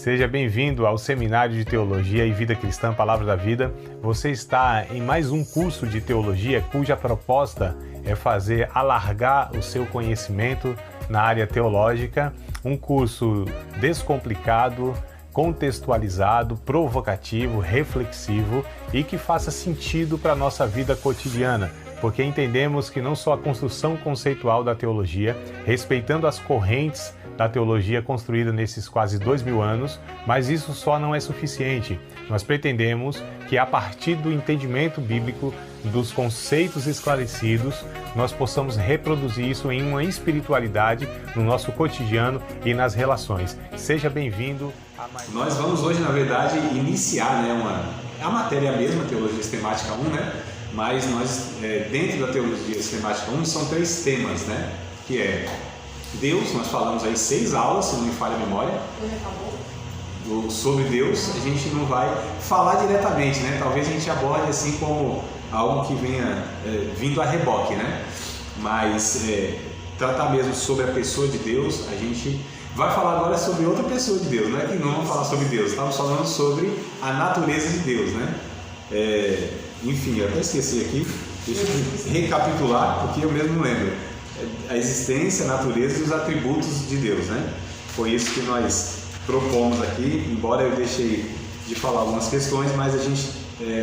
Seja bem-vindo ao Seminário de Teologia e Vida Cristã, Palavra da Vida. Você está em mais um curso de teologia cuja proposta é fazer alargar o seu conhecimento na área teológica. Um curso descomplicado, contextualizado, provocativo, reflexivo e que faça sentido para a nossa vida cotidiana. Porque entendemos que não só a construção conceitual da teologia, respeitando as correntes da teologia construída nesses quase 2000 anos, mas isso só não é suficiente. Nós pretendemos que a partir do entendimento bíblico, dos conceitos esclarecidos, nós possamos reproduzir isso em uma espiritualidade no nosso cotidiano e nas relações. Seja bem-vindo a mais... Nós vamos hoje, na verdade, iniciar a matéria mesma, Teologia Sistemática 1, mas nós, dentro da Teologia Sistemática 1, são 3 temas, que é Deus. Nós falamos aí 6 aulas, se não me falha a memória. Sobre Deus, a gente não vai falar diretamente, talvez a gente aborde assim como algo que venha vindo a reboque, mas tratar mesmo sobre a pessoa de Deus. A gente vai falar agora sobre outra pessoa de Deus, não é que não vamos falar sobre Deus, estamos falando sobre a natureza de Deus, enfim, eu até esqueci aqui, deixa eu recapitular, porque eu mesmo não lembro. A existência, a natureza e os atributos de Deus, Foi isso que nós propomos aqui, embora eu deixei de falar algumas questões, mas a gente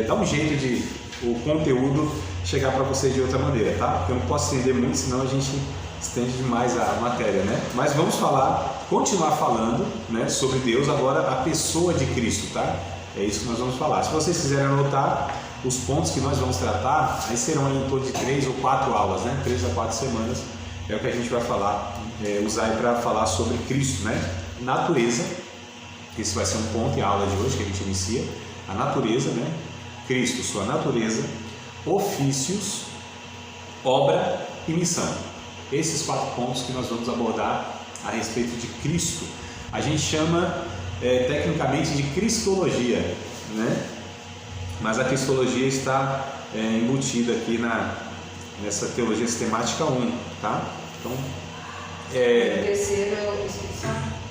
dá um jeito de o conteúdo chegar para vocês de outra maneira, tá? Eu não posso estender muito, senão a gente estende demais a matéria, Mas vamos continuar falando, sobre Deus, agora a pessoa de Cristo, tá? É isso que nós vamos falar. Se vocês quiserem anotar os pontos que nós vamos tratar, aí serão em torno de 3 ou 4 aulas, 3 a 4 semanas, é o que a gente vai falar, usar aí para falar sobre Cristo, Natureza, esse vai ser um ponto e a aula de hoje que a gente inicia, a natureza, Cristo, sua natureza, ofícios, obra e missão. Esses 4 pontos que nós vamos abordar a respeito de Cristo. A gente chama tecnicamente de cristologia, mas a cristologia está embutida aqui nessa teologia sistemática 1, tá? Então, o terceiro é o Espírito Santo?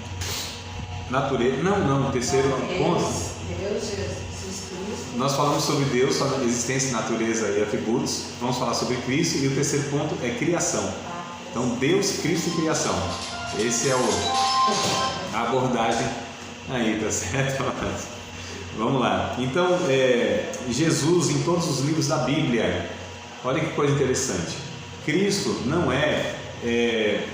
Natureza, não, o terceiro ponto. Deus, Jesus Cristo. Nós falamos sobre Deus, sobre existência, natureza e atributos. Vamos falar sobre Cristo e o terceiro ponto é criação. Então, Deus, Cristo e criação. Esse é a abordagem aí, tá certo? Vamos lá. Então, Jesus em todos os livros da Bíblia, olha que coisa interessante. Cristo não é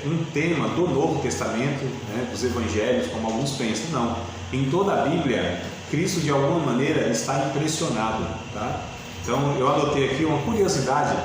um tema do Novo Testamento, dos Evangelhos, como alguns pensam, não. Em toda a Bíblia, Cristo de alguma maneira está impressionado, tá? Então, eu adotei aqui uma curiosidade,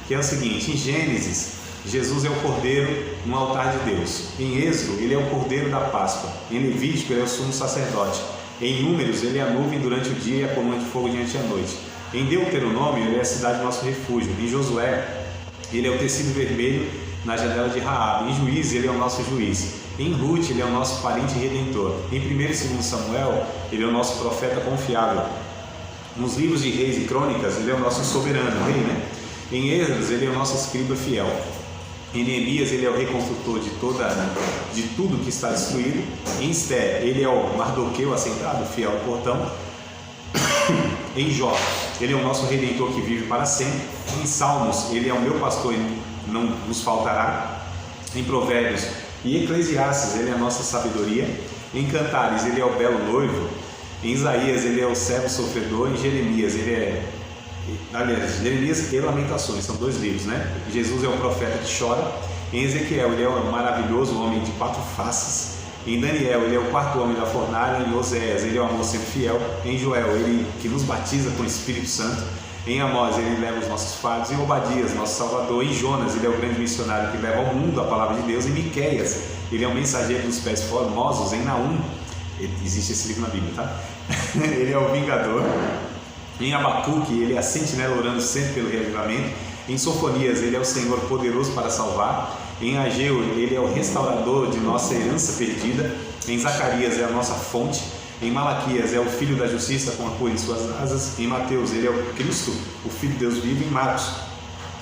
que é o seguinte: em Gênesis, Jesus é o Cordeiro no altar de Deus. Em Êxodo, ele é o Cordeiro da Páscoa. Em Levítico, ele é o sumo sacerdote. Em Números, ele é a nuvem durante o dia e a coluna de fogo diante da noite. Em Deuteronômio, ele é a cidade do nosso refúgio. Em Josué, ele é o tecido vermelho na janela de Raabe. Em Juízes, ele é o nosso juiz. Em Ruth, ele é o nosso parente redentor. Em 1 e 2 Samuel, ele é o nosso profeta confiável. Nos livros de Reis e Crônicas, ele é o nosso soberano rei, Em Esdras, ele é o nosso escriba fiel. Em Neemias, ele é o reconstrutor de tudo que está destruído. Em Esté, ele é o Mardoqueu assentado, fiel ao portão. Em Jó, ele é o nosso redentor que vive para sempre. Em Salmos, ele é o meu pastor e não nos faltará. Em Provérbios e Eclesiastes, ele é a nossa sabedoria. Em Cantares, ele é o belo noivo. Em Isaías, ele é o servo sofredor. Em Jeremias, Jeremias e Lamentações, são 2 livros, Jesus é o profeta que chora. Em Ezequiel, ele é o maravilhoso homem de 4 faces. Em Daniel, ele é o 4º homem da fornalha. Em Oséias, ele é o amor sempre fiel. Em Joel, ele que nos batiza com o Espírito Santo. Em Amós, ele leva os nossos fardos. Em Obadias, nosso Salvador. Em Jonas, ele é o grande missionário que leva ao mundo a palavra de Deus. Em Miqueias, ele é o mensageiro dos pés formosos. Em Naum, existe esse livro na Bíblia, tá? Ele é o vingador. Em Abacuque, ele é a sentinela orando sempre pelo reavivamento. Em Sofonias, ele é o Senhor poderoso para salvar. Em Ageu, ele é o restaurador de nossa herança perdida. Em Zacarias, é a nossa fonte. Em Malaquias, é o Filho da Justiça com a cor em suas asas. Em Mateus, ele é o Cristo, o Filho de Deus vivo. Em Marcos,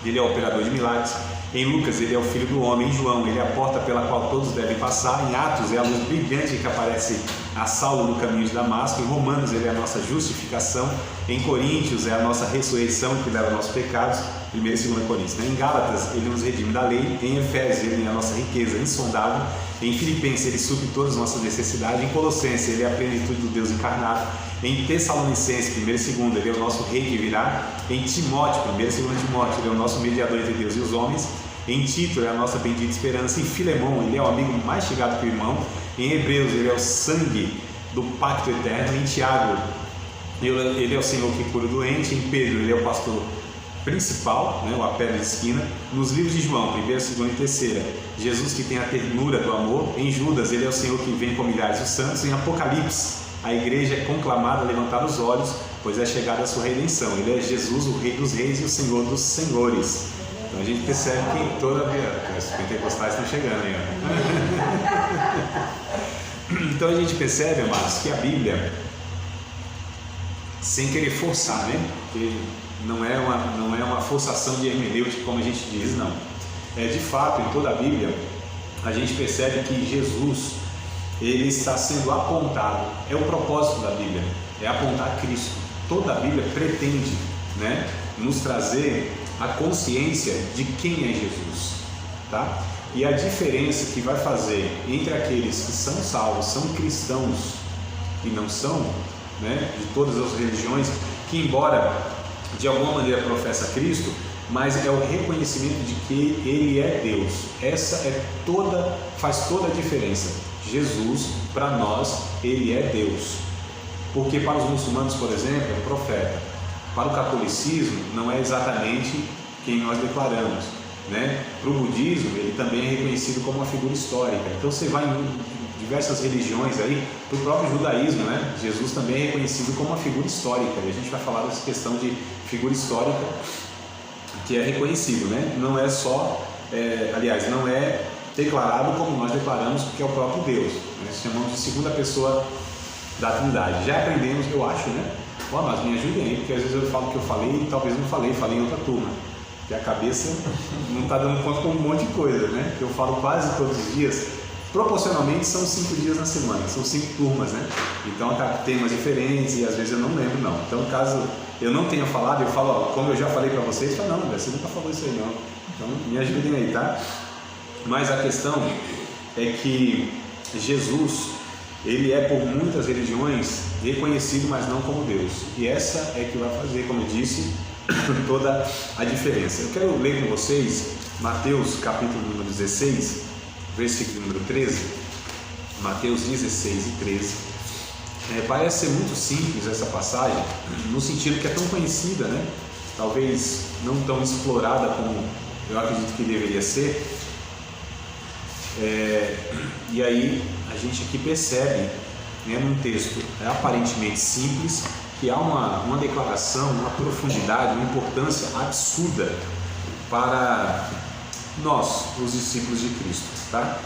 ele é o operador de milagres. Em Lucas, ele é o Filho do Homem. Em João, ele é a porta pela qual todos devem passar. Em Atos, é a luz brilhante que aparece a Saulo no caminho de Damasco. Em Romanos, ele é a nossa justificação. Em Coríntios, é a nossa ressurreição que leva nossos pecados. 1 e 2 Coríntios. Em Gálatas, ele nos redime da lei. Em Efésios, ele é a nossa riqueza insondável. Em Filipenses, ele supre todas as nossas necessidades. Em Colossenses, ele é a plenitude do Deus encarnado. Em Tessalonicenses, 1 e 2, ele é o nosso rei que virá. Em Timóteo, 1 e 2 Timóteo, ele é o nosso mediador entre Deus e os homens. Em Tito, ele é a nossa bendita esperança. Em Filemão, ele é o amigo mais chegado que o irmão. Em Hebreus, ele é o sangue do pacto eterno. Em Tiago, ele é o Senhor que cura o doente. Em Pedro, ele é o pastor principal, né, a pedra de esquina. Nos livros de João, 1ª, 2ª e 3ª, Jesus que tem a ternura do amor. Em Judas, ele é o Senhor que vem com milhares de santos. Em Apocalipse, a igreja é conclamada a levantar os olhos, pois é chegada a sua redenção. Ele é Jesus, o Rei dos Reis e o Senhor dos Senhores. Então a gente percebe que em toda a vida, os pentecostais estão chegando aí, ó. Então a gente percebe, amados, que a Bíblia, sem querer forçar, né? Porque não é uma forçação de hermenêutica, como a gente diz, não. De fato, em toda a Bíblia, a gente percebe que Jesus, ele está sendo apontado. É o propósito da Bíblia, é apontar Cristo. Toda a Bíblia pretende, né, nos trazer a consciência de quem é Jesus, tá? E a diferença que vai fazer entre aqueles que são salvos, são cristãos e não são, né, de todas as religiões, que embora de alguma maneira professa Cristo, mas é o reconhecimento de que Ele é Deus. Faz toda a diferença. Jesus, para nós, Ele é Deus. Porque para os muçulmanos, por exemplo, é um profeta. Para o catolicismo, não é exatamente quem nós declaramos, né? Para o budismo, ele também é reconhecido como uma figura histórica. Então você vai em diversas religiões aí, para o próprio judaísmo, né? Jesus também é reconhecido como uma figura histórica. E a gente vai falar dessa questão de figura histórica que é reconhecido, né? Não é só, aliás, não é declarado como nós declaramos, porque é o próprio Deus. Nós chamamos de segunda pessoa da Trindade. Já aprendemos, eu acho, né? Bom, mas me ajudem aí, porque às vezes eu falo que eu falei e talvez não falei em outra turma. Que a cabeça não está dando conta com um monte de coisa, né? Eu falo quase todos os dias. Proporcionalmente são 5 dias na semana, são 5 turmas, né? Então tem temas diferentes e às vezes eu não lembro, não. Então, caso eu não tenha falado, eu falo, ó, como eu já falei para vocês, falo, não, você nunca falou isso aí, não. Então, me ajudem aí, tá? Mas a questão é que Jesus, ele é por muitas religiões reconhecido, mas não como Deus. E essa é que vai fazer, como eu disse, toda a diferença. Eu quero ler com vocês Mateus capítulo número 16, versículo número 13. Mateus 16 e 13. Parece ser muito simples essa passagem, no sentido que é tão conhecida, né? Talvez não tão explorada como eu acredito que deveria ser. E aí a gente aqui percebe, né, num texto aparentemente simples, que há uma declaração, uma profundidade, uma importância absurda para nós, os discípulos de Cristo, tá?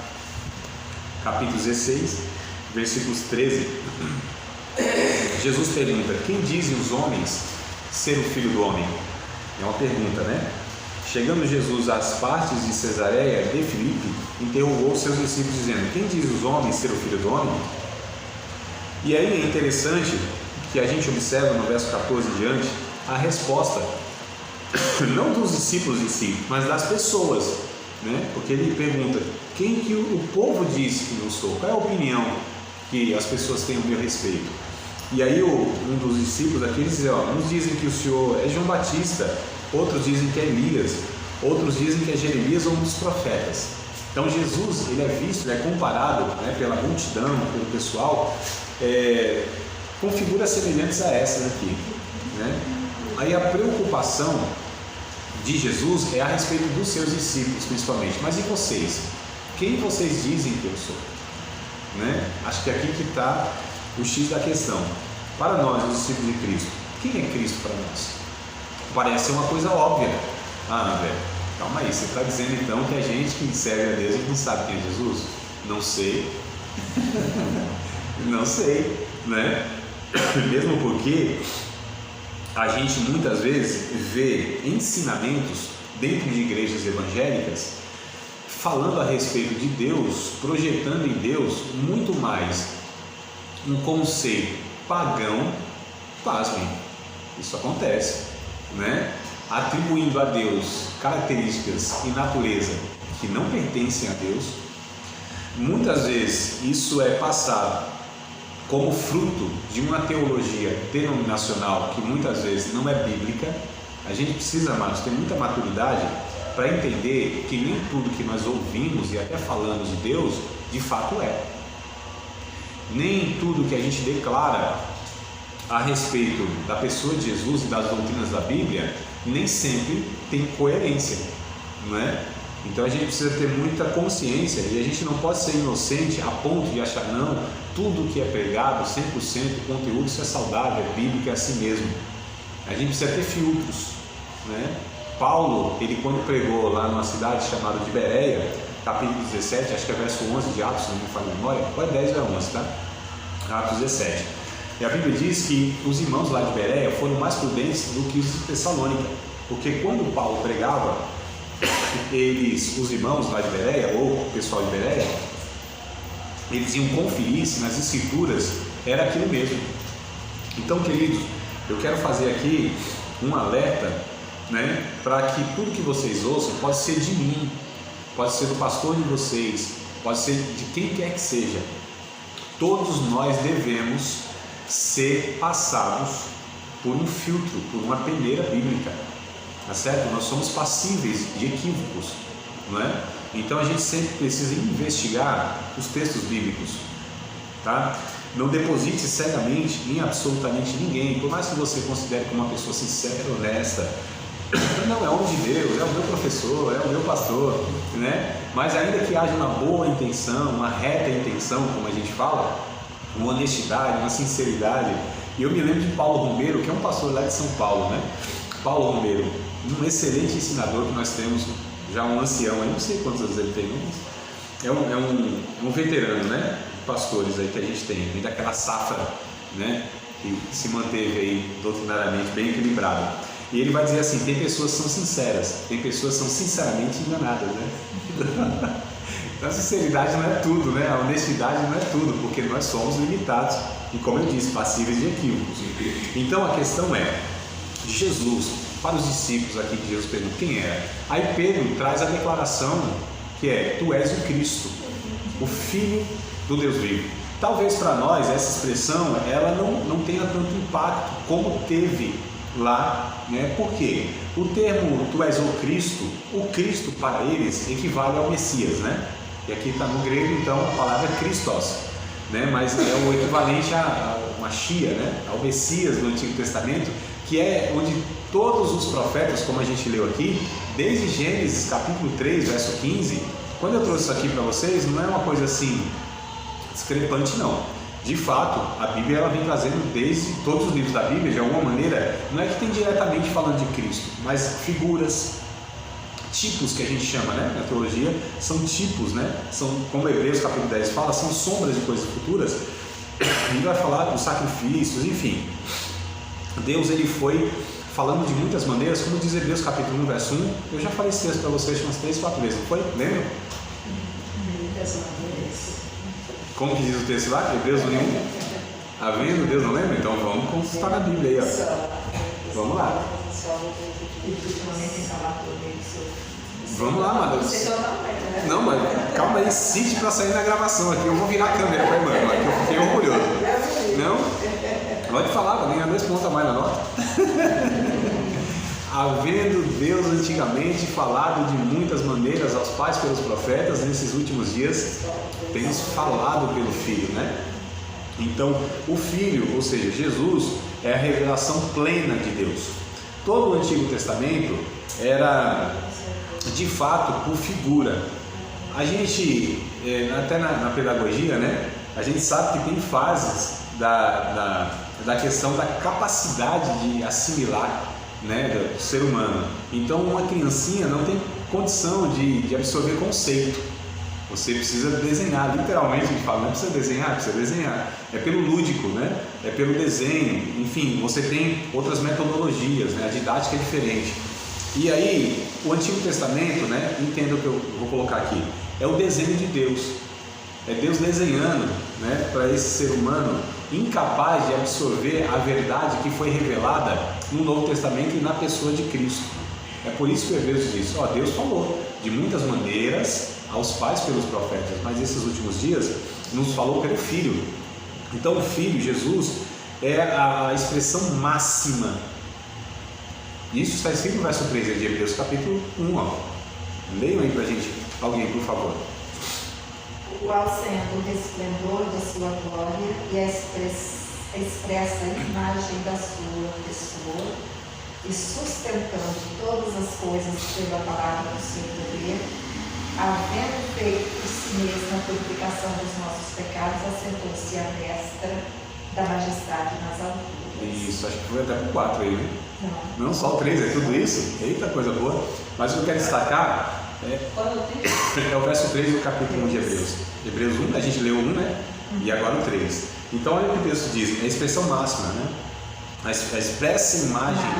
Capítulo 16, versículos 13. Jesus pergunta: quem dizem os homens ser o Filho do Homem? É uma pergunta, né? Chegando Jesus às partes de Cesareia de Filipe, interrogou os seus discípulos dizendo: quem diz os homens ser o Filho do Homem? E aí é interessante que a gente observa no verso 14 em diante a resposta, não dos discípulos em si, mas das pessoas, né? Porque ele pergunta: quem que o povo diz que eu sou? Qual é a opinião que as pessoas têm a meu respeito? E aí um dos discípulos aqui diz: uns dizem que o Senhor é João Batista, outros dizem que é Elias, outros dizem que é Jeremias ou um dos profetas. Então Jesus, ele é visto, ele é comparado, né, pela multidão, pelo pessoal, com figuras semelhantes a essas aqui, né? Aí a preocupação de Jesus é a respeito dos seus discípulos principalmente. Mas e vocês? Quem vocês dizem que eu sou? Né? Acho que aqui que está o X da questão. Para nós, os discípulos de Cristo, quem é Cristo para nós? Parece ser uma coisa óbvia. André, calma aí, você está dizendo então que a gente que serve a Deus, a gente não sabe quem é Jesus? Não sei. Não sei, né? Mesmo porque a gente muitas vezes vê ensinamentos dentro de igrejas evangélicas, falando a respeito de Deus, projetando em Deus muito mais um conceito pagão. Pasmem, isso acontece, né? Atribuindo a Deus características e natureza que não pertencem a Deus. Muitas vezes isso é passado como fruto de uma teologia denominacional que muitas vezes não é bíblica. A gente precisa, amados, ter muita maturidade para entender que nem tudo que nós ouvimos e até falamos de Deus, de fato é. Nem tudo que a gente declara a respeito da pessoa de Jesus e das doutrinas da Bíblia, nem sempre tem coerência, não é? Então a gente precisa ter muita consciência e a gente não pode ser inocente a ponto de achar, não, tudo que é pregado, 100% conteúdo, isso é saudável, é bíblico, é assim mesmo. A gente precisa ter filtros, né? Paulo, ele quando pregou lá numa cidade chamada de Bereia, capítulo 17, acho que é verso 11 de Atos, se não me falha a memória, ou é 10 ou é 11, tá? Atos 17. E a Bíblia diz que os irmãos lá de Bereia foram mais prudentes do que os de Tessalônica, porque quando Paulo pregava, os irmãos lá de Bereia, ou o pessoal de Bereia, eles iam conferir se nas escrituras era aquilo mesmo. Então, queridos, eu quero fazer aqui um alerta, né, para que tudo que vocês ouçam pode ser de mim, pode ser do pastor de vocês, pode ser de quem quer que seja. Todos nós devemos ser passados por um filtro, por uma peneira bíblica, tá certo? Nós somos passíveis de equívocos, não é? Então a gente sempre precisa investigar os textos bíblicos, tá? Não deposite cegamente em absolutamente ninguém, por mais que você considere como uma pessoa sincera, honesta. Não, é homem de Deus, é o meu professor, é o meu pastor, né? Mas ainda que haja uma boa intenção, uma reta intenção, como a gente fala, uma honestidade, uma sinceridade. E eu me lembro de Paulo Romero, que é um pastor lá de São Paulo, né? Paulo Romero, um excelente ensinador que nós temos, já um ancião, eu não sei quantos anos ele tem, mas é um veterano, né? Pastores aí que a gente tem, vem daquela safra, né? Que se manteve aí doutrinariamente bem equilibrado. E ele vai dizer assim, tem pessoas que são sinceras, tem pessoas que são sinceramente enganadas, né? Então a sinceridade não é tudo, né? A honestidade não é tudo, porque nós somos limitados e, como eu disse, passíveis de equívocos. Então a questão é, Jesus, para os discípulos aqui que Jesus pergunta quem era, aí Pedro traz a declaração que é, tu és o Cristo, o Filho do Deus vivo. Talvez para nós essa expressão ela não tenha tanto impacto como teve lá, né? Porque o termo tu és o Cristo para eles equivale ao Messias, né? E aqui está no grego, então a palavra é Christos, né? Mas é o equivalente a Mashiach, né? Ao Messias do Antigo Testamento, que é onde todos os profetas, como a gente leu aqui, desde Gênesis capítulo 3, verso 15, quando eu trouxe isso aqui para vocês, não é uma coisa assim discrepante, não. De fato, a Bíblia ela vem trazendo desde todos os livros da Bíblia, de alguma maneira, não é que tem diretamente falando de Cristo, mas figuras, tipos que a gente chama, né? Na teologia, são tipos, né? São, como Hebreus capítulo 10 fala, são sombras de coisas futuras. A gente vai falar dos sacrifícios, enfim. Deus ele foi falando de muitas maneiras, como diz Hebreus capítulo 1, verso 1. Eu já falei esse texto para vocês umas 3, 4 vezes, não foi? Lembra? Muitas maneiras. Como que diz o texto lá? Hebreus 1. Havendo Deus, não lembra? Então vamos consultar na Bíblia aí, ó. Vamos lá. Vamos lá, Amada. Não, mas calma aí, cite para sair na gravação aqui. Eu vou virar a câmera para a irmã, que eu fiquei orgulhoso. Não? Pode falar, para ganhar 2 pontos a mais na nota. Havendo Deus antigamente falado de muitas maneiras aos pais pelos profetas, nesses últimos dias temos falado pelo Filho, né? Então, o Filho, ou seja, Jesus, é a revelação plena de Deus. Todo o Antigo Testamento era, de fato, por figura. A gente, até na pedagogia, né? A gente sabe que tem fases da questão da capacidade de assimilar, né, do ser humano. Então uma criancinha não tem condição de absorver conceito. Você precisa desenhar, literalmente a gente fala, não precisa desenhar, precisa desenhar. É pelo lúdico, né? É pelo desenho, enfim, você tem outras metodologias, né? A didática é diferente. E aí, o Antigo Testamento, né, entenda o que eu vou colocar aqui, é o desenho de Deus. É Deus desenhando, né, para esse ser humano incapaz de absorver a verdade que foi revelada no Novo Testamento e na pessoa de Cristo. É por isso que o Hebreus diz, Deus falou de muitas maneiras aos pais pelos profetas, mas esses últimos dias nos falou pelo Filho. Então o Filho, Jesus, é a expressão máxima. Isso está escrito no verso 13 de Hebreus capítulo 1. Leiam aí para a gente, alguém, por favor. O qual, sendo o resplendor da sua glória e a expressa imagem da sua pessoa, e sustentando todas as coisas pela palavra do seu poder, havendo feito por si mesmo a purificação dos nossos pecados, assentou-se à destra da majestade nas alturas. Isso, acho que foi até o 4 aí, né? Não só o 3, é tudo isso? Eita, coisa boa. Mas o que eu quero destacar é o verso 3 do capítulo 1 de Hebreus. Hebreus 1, a gente leu 1, né? E agora o 3. Então olha o que o texto diz, é a expressão máxima, né? A expressa imagem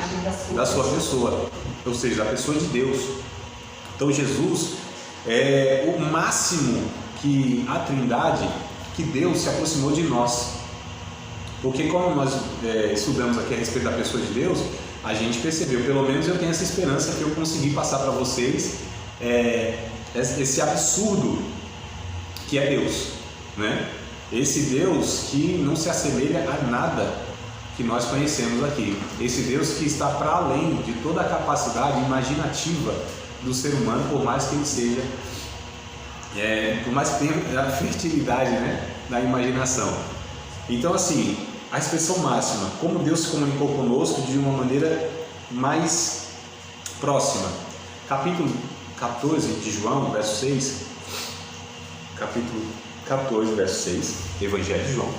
da sua pessoa, ou seja, da pessoa de Deus. Então Jesus é o máximo que a Trindade, que Deus se aproximou de nós. Porque como nós estudamos aqui a respeito da pessoa de Deus, a gente percebeu, pelo menos eu tenho essa esperança que eu consegui passar para vocês esse absurdo que é Deus, né? Esse Deus que não se assemelha a nada que nós conhecemos aqui. Esse Deus que está para além de toda a capacidade imaginativa do ser humano, por mais que ele seja, por mais que tenha a fertilidade, né, da imaginação. Então assim, a expressão máxima, como Deus se comunicou conosco de uma maneira mais próxima. Capítulo 14 de João, verso 6, capítulo 14, verso 6, Evangelho de João.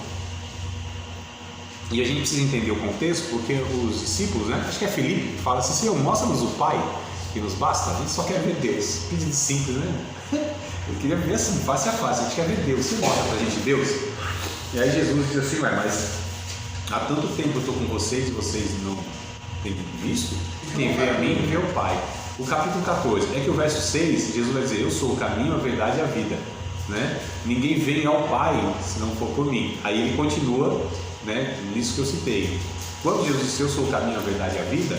E a gente precisa entender o contexto, porque os discípulos, né, acho que é Filipe, fala assim, Senhor, mostra-nos o Pai, que nos basta, a gente só quer ver Deus. Pedido simples, né? Eu queria ver assim, face a face, a gente quer ver Deus, você mostra pra gente Deus? E aí Jesus diz assim, mas há tanto tempo eu estou com vocês e vocês não têm visto, quem vê a mim vê o Pai. O capítulo 14, é que o verso 6, Jesus vai dizer, eu sou o caminho, a verdade e a vida, né? Ninguém vem ao Pai se não for por mim. Aí ele continua, né, nisso que eu citei. Quando Jesus disse, eu sou o caminho, a verdade e a vida,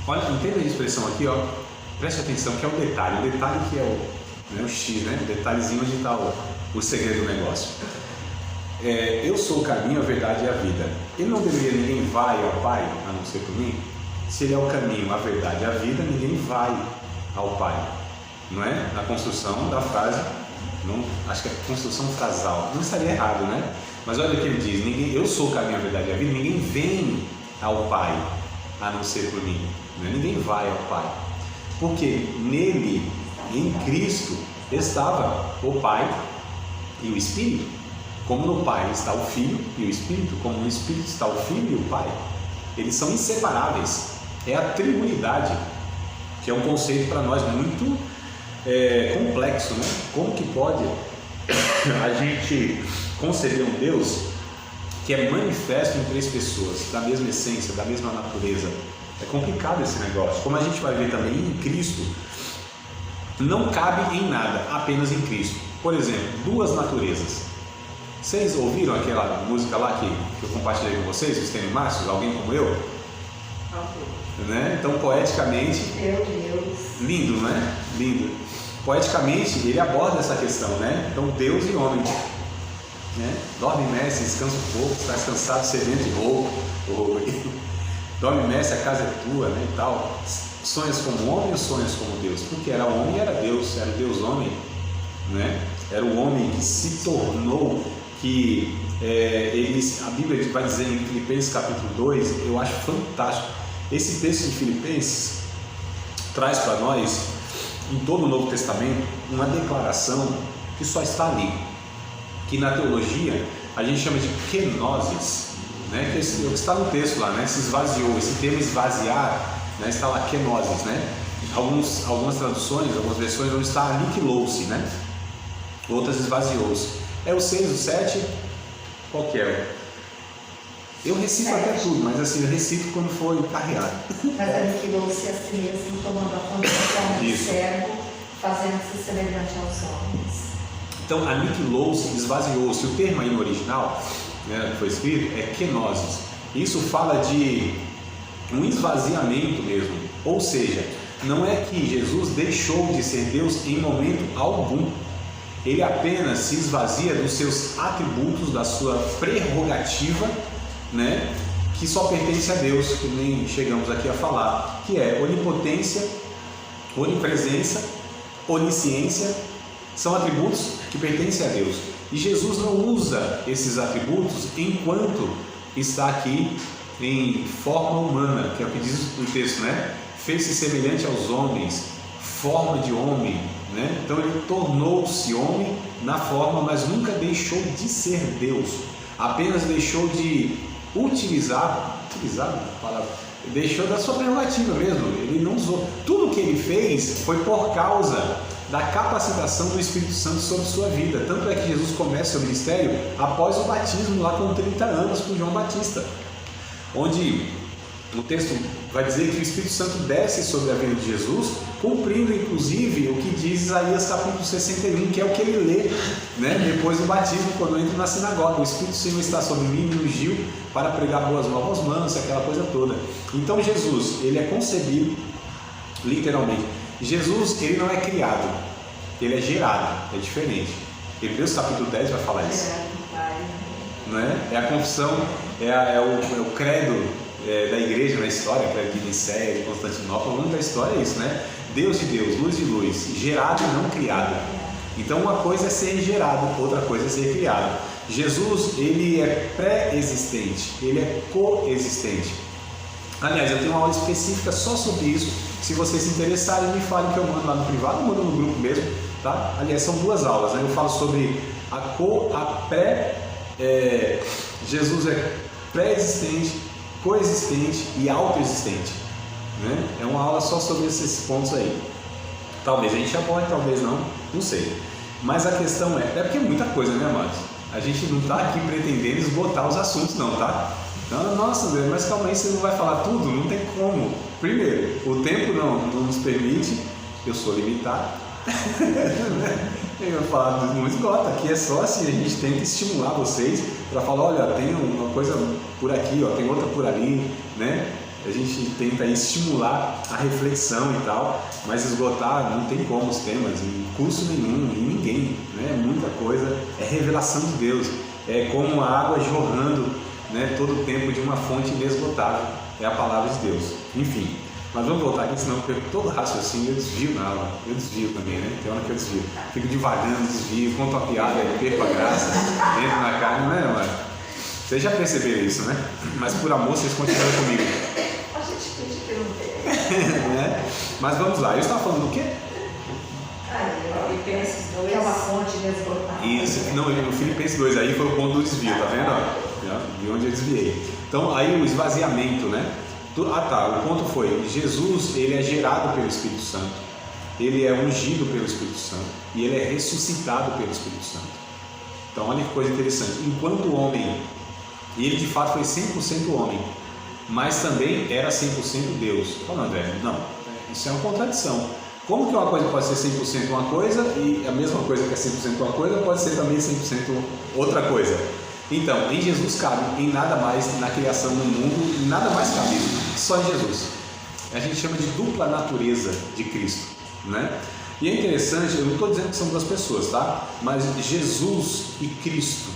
olha, entenda a expressão aqui, preste atenção, que é o detalhe que é o X, né, o detalhezinho onde está o segredo do negócio. Eu sou o caminho, a verdade e a vida. Ele não deveria, ninguém vai ao Pai, a não ser por mim? Se ele é o caminho, a verdade e a vida, ninguém vai ao Pai. Não é? Na construção da frase, não, acho que é construção frasal, não estaria errado, né? Mas olha o que ele diz, eu sou o caminho, a verdade e a vida, ninguém vem ao Pai, a não ser por mim. Não é? Ninguém vai ao Pai. Porque nele, em Cristo, estava o Pai e o Espírito. Como no Pai está o Filho e o Espírito, como no Espírito está o Filho e o Pai. Eles são inseparáveis. É a triunidade, que é um conceito para nós muito complexo, né? Como que pode a gente conceber um Deus que é manifesto em 3 pessoas, da mesma essência, da mesma natureza? É complicado esse negócio. Como a gente vai ver também em Cristo, não cabe em nada, apenas em Cristo. Por exemplo, 2 naturezas. Vocês ouviram aquela música lá que eu compartilhei com vocês, os Tênis Márcios, alguém como eu? Né? Então, poeticamente, meu Deus, lindo, né? Lindo. Poeticamente, ele aborda essa questão, né? Então, Deus e homem, né? Dorme, mestre, descansa um pouco, estás cansado, sedento e rouco. Dorme, mestre, a casa é tua, né? E tal. Sonhas como homem ou sonhas como Deus? Porque era homem e era Deus homem, né? Era o homem que se tornou, que a Bíblia vai dizer em Filipenses capítulo 2, eu acho fantástico. Esse texto de Filipenses traz para nós, em todo o Novo Testamento, uma declaração que só está ali, que na teologia a gente chama de kenosis, né? Que está no texto lá, né? Se esvaziou, esse termo esvaziar, né? Está lá kenosis, né? Algumas traduções, algumas versões vão estar aniquilou-se, né? Outras esvaziou-se. É o 6, o 7, qual que é? Eu recito até tudo, mas assim, eu recito quando for carreado. Mas aniquilou-se a si mesmo, tomando a condição de servo, fazendo-se semelhante aos homens. Então, aniquilou-se, esvaziou-se. O termo aí no original, né, que foi escrito, é kenosis. Isso fala de um esvaziamento mesmo. Ou seja, não é que Jesus deixou de ser Deus em momento algum. Ele apenas se esvazia dos seus atributos, da sua prerrogativa, né, que só pertence a Deus, que nem chegamos aqui a falar, que é onipotência, onipresença, onisciência, são atributos que pertencem a Deus. E Jesus não usa esses atributos enquanto está aqui em forma humana, que é o que diz o texto, né? Fez-se semelhante aos homens, forma de homem, né? Então ele tornou-se homem na forma, mas nunca deixou de ser Deus, apenas deixou de utilizar a palavra, deixou da sua prerrogativa mesmo. Ele não usou. Tudo que ele fez foi por causa da capacitação do Espírito Santo sobre sua vida. Tanto é que Jesus começa seu ministério após o batismo, lá com 30 anos, por João Batista, onde o texto vai dizer que o Espírito Santo desce sobre a vida de Jesus, cumprindo inclusive o que diz Isaías capítulo 61, que é o que ele lê, né, depois do batismo, quando entra na sinagoga. O Espírito do Senhor está sobre mim, me ungiu para pregar boas novas aos mansos, aquela coisa toda. Então Jesus, ele é concebido literalmente. Jesus, ele não é criado, ele é gerado, é diferente. Hebreus capítulo 10 vai falar isso. Né? É a confissão, é o credo da igreja na história, credo de Nicéia, de Constantinopla. O nome da história é isso, né? Deus de Deus, luz de luz, gerado e não criado. Então uma coisa é ser gerado, outra coisa é ser criado. Jesus, ele é pré-existente, ele é coexistente. Aliás, eu tenho uma aula específica só sobre isso. Se vocês se interessarem, me falem, que eu mando lá no privado, eu mando no grupo mesmo, tá? Aliás, são duas aulas, né? Eu falo sobre Jesus é pré-existente, coexistente e autoexistente, né? É uma aula só sobre esses pontos aí. Talvez a gente aborde, talvez não sei. Mas a questão é porque é muita coisa, né, amados? A gente não está aqui pretendendo esgotar os assuntos, não, tá? Não, nossa, Deus, mas calma aí, você não vai falar tudo? Não tem como. Primeiro, o tempo não nos permite, eu sou limitado. Eu falo, não esgota, aqui é só assim, a gente tenta estimular vocês para falar, olha, tem uma coisa por aqui, ó, tem outra por ali, né? A gente tenta estimular a reflexão e tal, mas esgotar não tem como os temas, em curso nenhum, em ninguém, né? Muita coisa, é revelação de Deus, é como a água jorrando, né, todo o tempo de uma fonte inesgotável, é a palavra de Deus. Enfim, mas vamos voltar aqui, senão eu perco todo o raciocínio, eu desvio na aula, eu desvio também, né? Tem hora que eu desvio, fico devagando, desvio, conto uma piada, eu perco a graça, entro na carne, não é, mano? Vocês já perceberam isso, né? Mas por amor vocês continuam comigo. A gente finge que não tem. Né? Mas vamos lá, eu estava falando do quê? Filipenses 2, que é uma fonte inesgotável. Isso, não, o Filipenses 2 aí foi o ponto do desvio, tá vendo? De onde eu desviei. Então aí o esvaziamento, né? O ponto foi, Jesus, ele é gerado pelo Espírito Santo, ele é ungido pelo Espírito Santo e ele é ressuscitado pelo Espírito Santo. Então olha que coisa interessante, enquanto homem, e ele de fato foi 100% homem, mas também era 100% Deus. Fala, André, não, isso é uma contradição. Como que uma coisa pode ser 100% uma coisa e a mesma coisa que é 100% uma coisa pode ser também 100% outra coisa? Então, em Jesus cabe, em nada mais na criação, no mundo, nada mais cabe, só em Jesus. A gente chama de dupla natureza de Cristo, né? E é interessante, eu não estou dizendo que são duas pessoas, tá? Mas Jesus e Cristo,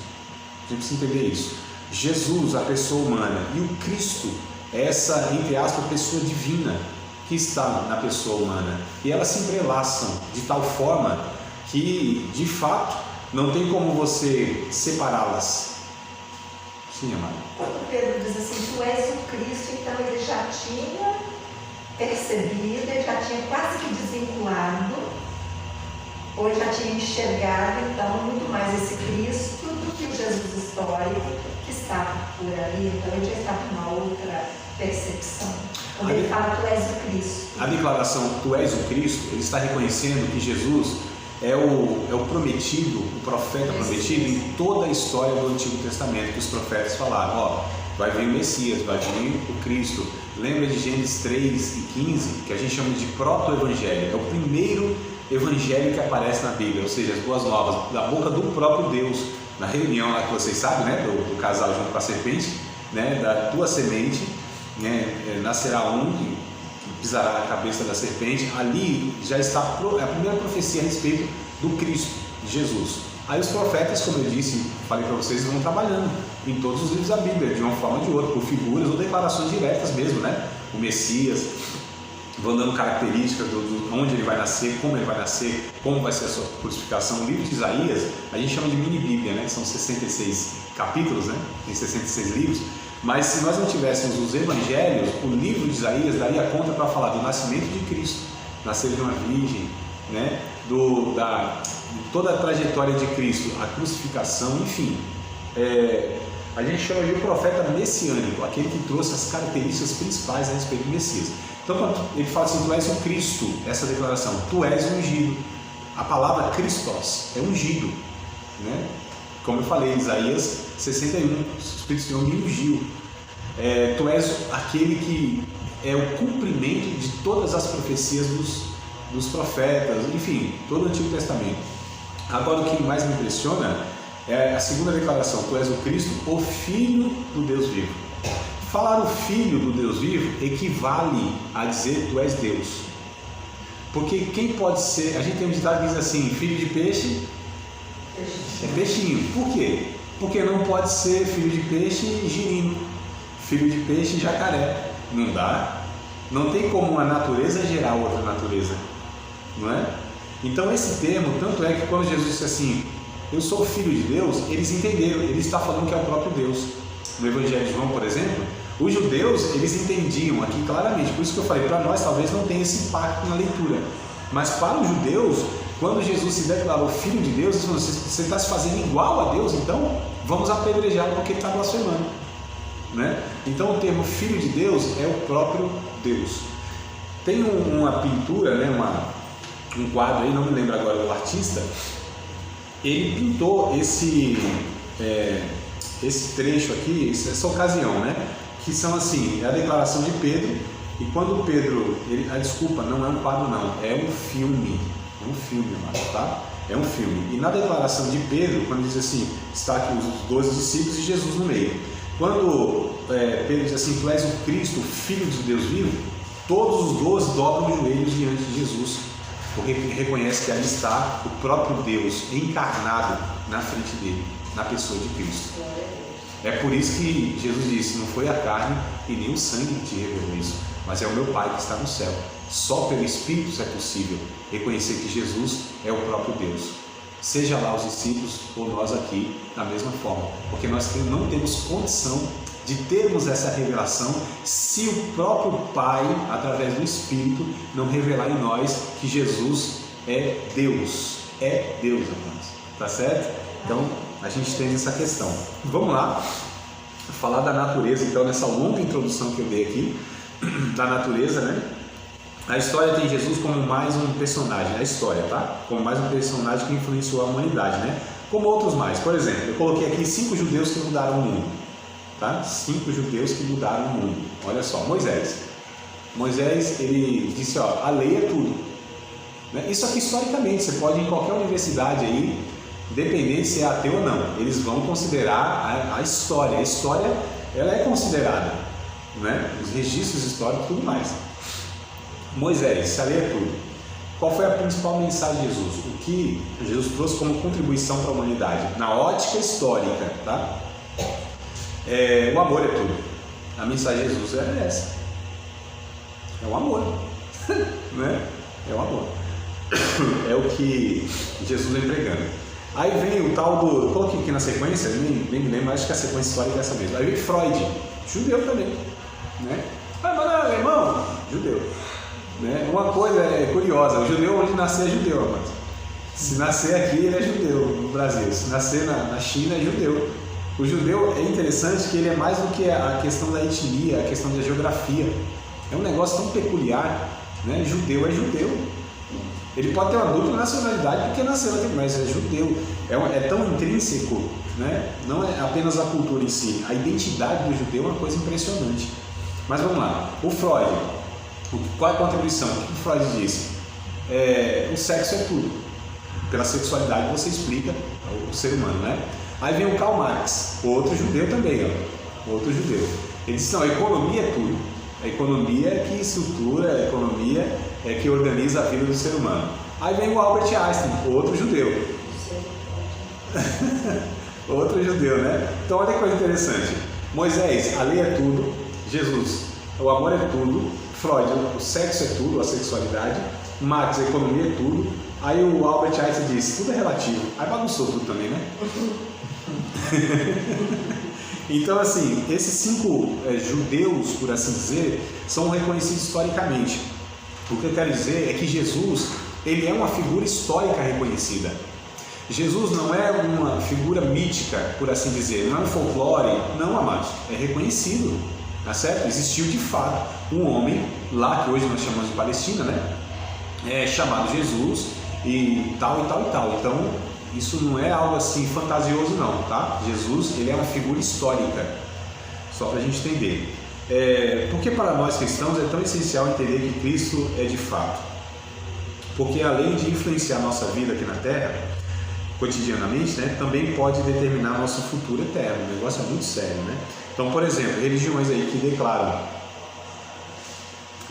a gente precisa entender isso. Jesus, a pessoa humana, e o Cristo, essa, entre aspas, pessoa divina que está na pessoa humana. E elas se entrelaçam de tal forma que, de fato, não tem como você separá-las. Sim, amado. Quando Pedro diz assim, tu és o Cristo, então ele já tinha percebido, ele já tinha quase que desvinculado, ou já tinha enxergado, então, muito mais esse Cristo do que o Jesus histórico que estava por ali. Então ele já estava numa outra percepção. Quando ele fala, tu és o Cristo. A declaração, tu és o Cristo, ele está reconhecendo que Jesus é o prometido, o profeta prometido em toda a história do Antigo Testamento, que os profetas falaram, ó, vai vir o Messias, vai vir o Cristo. Lembra de Gênesis 3 e 15, que a gente chama de proto-evangelho? É o primeiro evangelho que aparece na Bíblia, ou seja, as boas novas, da boca do próprio Deus. Na reunião lá que vocês sabem, né, do casal junto com a serpente, né, da tua semente, né, nascerá um que pisará a cabeça da serpente. Ali já está a primeira profecia a respeito do Cristo, de Jesus. Aí os profetas, como eu disse, falei para vocês, vão trabalhando em todos os livros da Bíblia, de uma forma ou de outra, por figuras ou declarações diretas mesmo, né? O Messias, vão dando características de onde ele vai nascer, como vai ser a sua crucificação. O livro de Isaías, a gente chama de mini-bíblia, né? São 66 capítulos, né? Tem 66 livros. Mas se nós não tivéssemos os evangelhos, o livro de Isaías daria conta para falar do nascimento de Cristo, nascer de uma virgem, né? De toda a trajetória de Cristo, a crucificação, enfim. A gente chama de profeta messiânico, aquele que trouxe as características principais a respeito do Messias. Então, quando ele fala assim, tu és o Cristo, essa declaração, tu és ungido. A palavra Christos é ungido, né? Como eu falei, Isaías 61, o Espírito do Senhor me ungiu. Tu és aquele que é o cumprimento de todas as profecias dos profetas, enfim, todo o Antigo Testamento. Agora, o que mais me impressiona é a segunda declaração, tu és o Cristo, o Filho do Deus vivo. Falar o Filho do Deus vivo equivale a dizer tu és Deus. Porque quem pode ser, a gente tem um ditado que diz assim, filho de peixe é peixinho. Por quê? Porque não pode ser filho de peixe girino, filho de peixe jacaré. Não dá. Não tem como uma natureza gerar outra natureza, não é? Então esse termo, tanto é que quando Jesus disse assim, eu sou filho de Deus, eles entenderam, ele está falando que é o próprio Deus. No Evangelho de João, por exemplo, os judeus, eles entendiam aqui claramente, por isso que eu falei, para nós talvez não tenha esse impacto na leitura, mas para os judeus, quando Jesus se declarou filho de Deus, eles falaram, você está se fazendo igual a Deus, então vamos apedrejá-lo porque ele está blasfemando, né? Então o termo filho de Deus é o próprio Deus. Tem uma pintura, né, um quadro aí, não me lembro agora do artista, ele pintou esse trecho aqui, essa ocasião, né? Que são assim, é a declaração de Pedro, e quando Pedro, desculpa, não é um quadro não, é um filme, tá? É um filme, e na declaração de Pedro, quando diz assim, está aqui os 12 discípulos e Jesus no meio, quando Pedro diz assim, tu és o Cristo, o Filho de Deus vivo, todos os 12 dobram os joelhos diante de Jesus, porque reconhece que ali está o próprio Deus encarnado na frente dele, na pessoa de Cristo. É por isso que Jesus disse, não foi a carne e nem o sangue que te revelou isso, mas é o meu Pai que está no céu. Só pelo Espírito é possível reconhecer que Jesus é o próprio Deus. Seja lá os discípulos ou nós aqui da mesma forma, porque nós não temos condição de termos essa revelação se o próprio Pai, através do Espírito, não revelar em nós que Jesus é Deus, irmãos. Tá certo? Então, a gente tem essa questão. Vamos lá, falar da natureza, então, nessa longa introdução que eu dei aqui, da natureza, né? A história tem Jesus como mais um personagem, a história, tá? Como mais um personagem que influenciou a humanidade, né? Como outros mais. Por exemplo, eu coloquei aqui 5 judeus que mudaram o mundo, tá? 5 judeus que mudaram o mundo. Olha só, Moisés, ele disse, ó, a lei é tudo. Né? Isso aqui historicamente, você pode ir em qualquer universidade aí, independente se é ateu ou não, eles vão considerar a história. A história, ela é considerada, né? Os registros históricos e tudo mais. Moisés, se a lei é tudo. Qual foi a principal mensagem de Jesus? O que Jesus trouxe como contribuição para a humanidade? Na ótica histórica, tá? O amor é tudo. A mensagem de Jesus é essa. É o amor, né? É o amor. É o que Jesus vem pregando. Aí vem o tal do... Eu coloquei aqui na sequência, nem me lembro, acho que a sequência histórica é essa mesmo. Aí vem Freud, judeu também, né? Ah, mas não é alemão? Judeu. Né? Uma coisa curiosa, o judeu onde nascer é judeu, mas se nascer aqui ele é judeu no Brasil, se nascer na China é judeu. O judeu é interessante que ele é mais do que a questão da etnia, a questão da geografia. É um negócio tão peculiar, né? Judeu é judeu. Ele pode ter uma dupla nacionalidade porque nasceu aqui, mas é judeu. É tão intrínseco, né? Não é apenas a cultura em si. A identidade do judeu é uma coisa impressionante. Mas vamos lá. O Freud, qual é a contribuição? O que o Freud disse? O sexo é tudo. Pela sexualidade você explica o ser humano, né? Aí vem o Karl Marx, outro judeu também, ó. Outro judeu. Ele disse, não, a economia é tudo. A economia é que estrutura, a economia é que organiza a vida do ser humano. Aí vem o Albert Einstein, outro judeu. Outro judeu, né? Então olha que coisa interessante. Moisés, a lei é tudo. Jesus, o amor é tudo. Freud, o sexo é tudo, a sexualidade. Marx, a economia é tudo. Aí o Albert Einstein disse, tudo é relativo. Aí bagunçou tudo também, né? Então, assim, esses 5 judeus, por assim dizer, são reconhecidos historicamente. O que eu quero dizer é que Jesus, ele é uma figura histórica reconhecida. Jesus não é uma figura mítica, por assim dizer, não é um folclore, não, amados, é reconhecido, tá certo? Existiu de fato um homem lá, que hoje nós chamamos de Palestina, né? Chamado Jesus e tal e tal e tal. Então, isso não é algo assim fantasioso não, tá? Jesus, ele é uma figura histórica, só para a gente entender. Porque para nós cristãos é tão essencial entender que Cristo é de fato. Porque além de influenciar a nossa vida aqui na Terra, cotidianamente, né, também pode determinar nosso futuro eterno. O negócio é muito sério, né? Então, por exemplo, religiões aí que declaram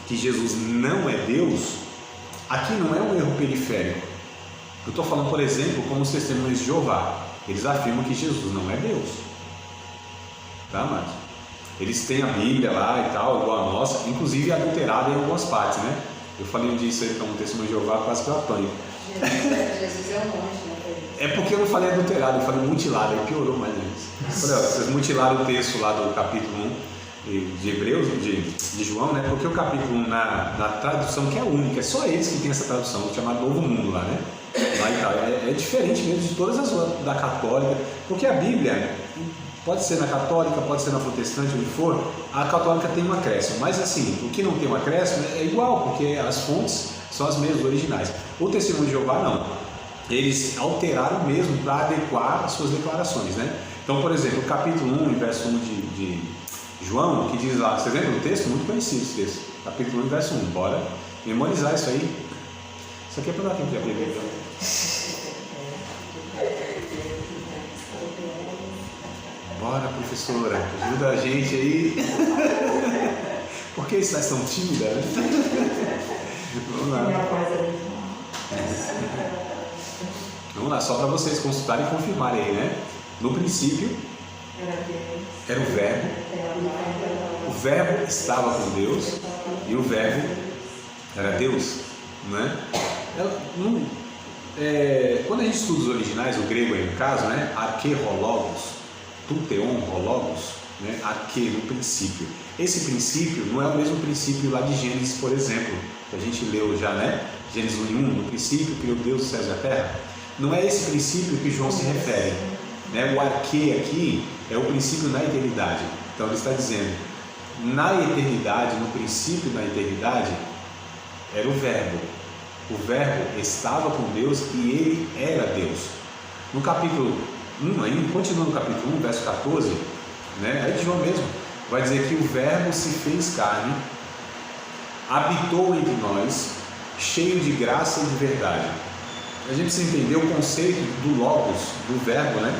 que Jesus não é Deus, aqui não é um erro periférico. Eu estou falando, por exemplo, como os testemunhos de Jeová. Eles afirmam que Jesus não é Deus. Tá, amados? Eles têm a Bíblia lá e tal, igual a nossa, inclusive adulterada em algumas partes, né? Eu falei disso aí como testemunho de Jeová, quase que eu apanho. Jesus é um monte, né? É porque eu não falei adulterado, eu falei mutilado, aí piorou mais isso. Vocês mutilaram o texto lá do capítulo 1 de Hebreus, de João, né? Porque o capítulo 1 na tradução que é única, é só eles que tem essa tradução, chamada Novo Mundo lá, né? Lá e tal. É diferente mesmo de todas as outras, da católica, porque a Bíblia, pode ser na católica, pode ser na protestante, onde for, a católica tem um acréscimo, mas assim, o que não tem um acréscimo é igual, porque as fontes são as mesmas, originais. O testemunho de Jeová não, eles alteraram mesmo para adequar as suas declarações, né? Então, por exemplo, o capítulo 1, verso 1 de João, que diz lá, vocês lembram do texto? Muito conhecido esse texto, capítulo 1, verso 1, bora memorizar isso aí. Isso aqui é para dar tempo de abrir, então. Bora, professora, ajuda a gente aí. Por que estás tão tímida? Vamos lá. Vamos lá, só para vocês consultarem e confirmarem aí, né? No princípio, era o Verbo. O Verbo estava com Deus e o Verbo era Deus, né? Quando a gente estuda os originais, o grego aí no caso, né? Arquerologos, tuteon, rologos, né? Arque, no princípio. Esse princípio não é o mesmo princípio lá de Gênesis, por exemplo, que a gente leu já, né? Gênesis 1, no princípio criou Deus os céus e a terra. Não é esse princípio que João se refere, né? O arque aqui é o princípio na eternidade. Então ele está dizendo, na eternidade, no princípio da eternidade, era o Verbo. O Verbo estava com Deus e ele era Deus. No capítulo 1, ainda, continuando no capítulo 1, verso 14, né, aí de João mesmo, vai dizer que o Verbo se fez carne, habitou entre nós, cheio de graça e de verdade. A gente precisa entender o conceito do logos, do verbo, né,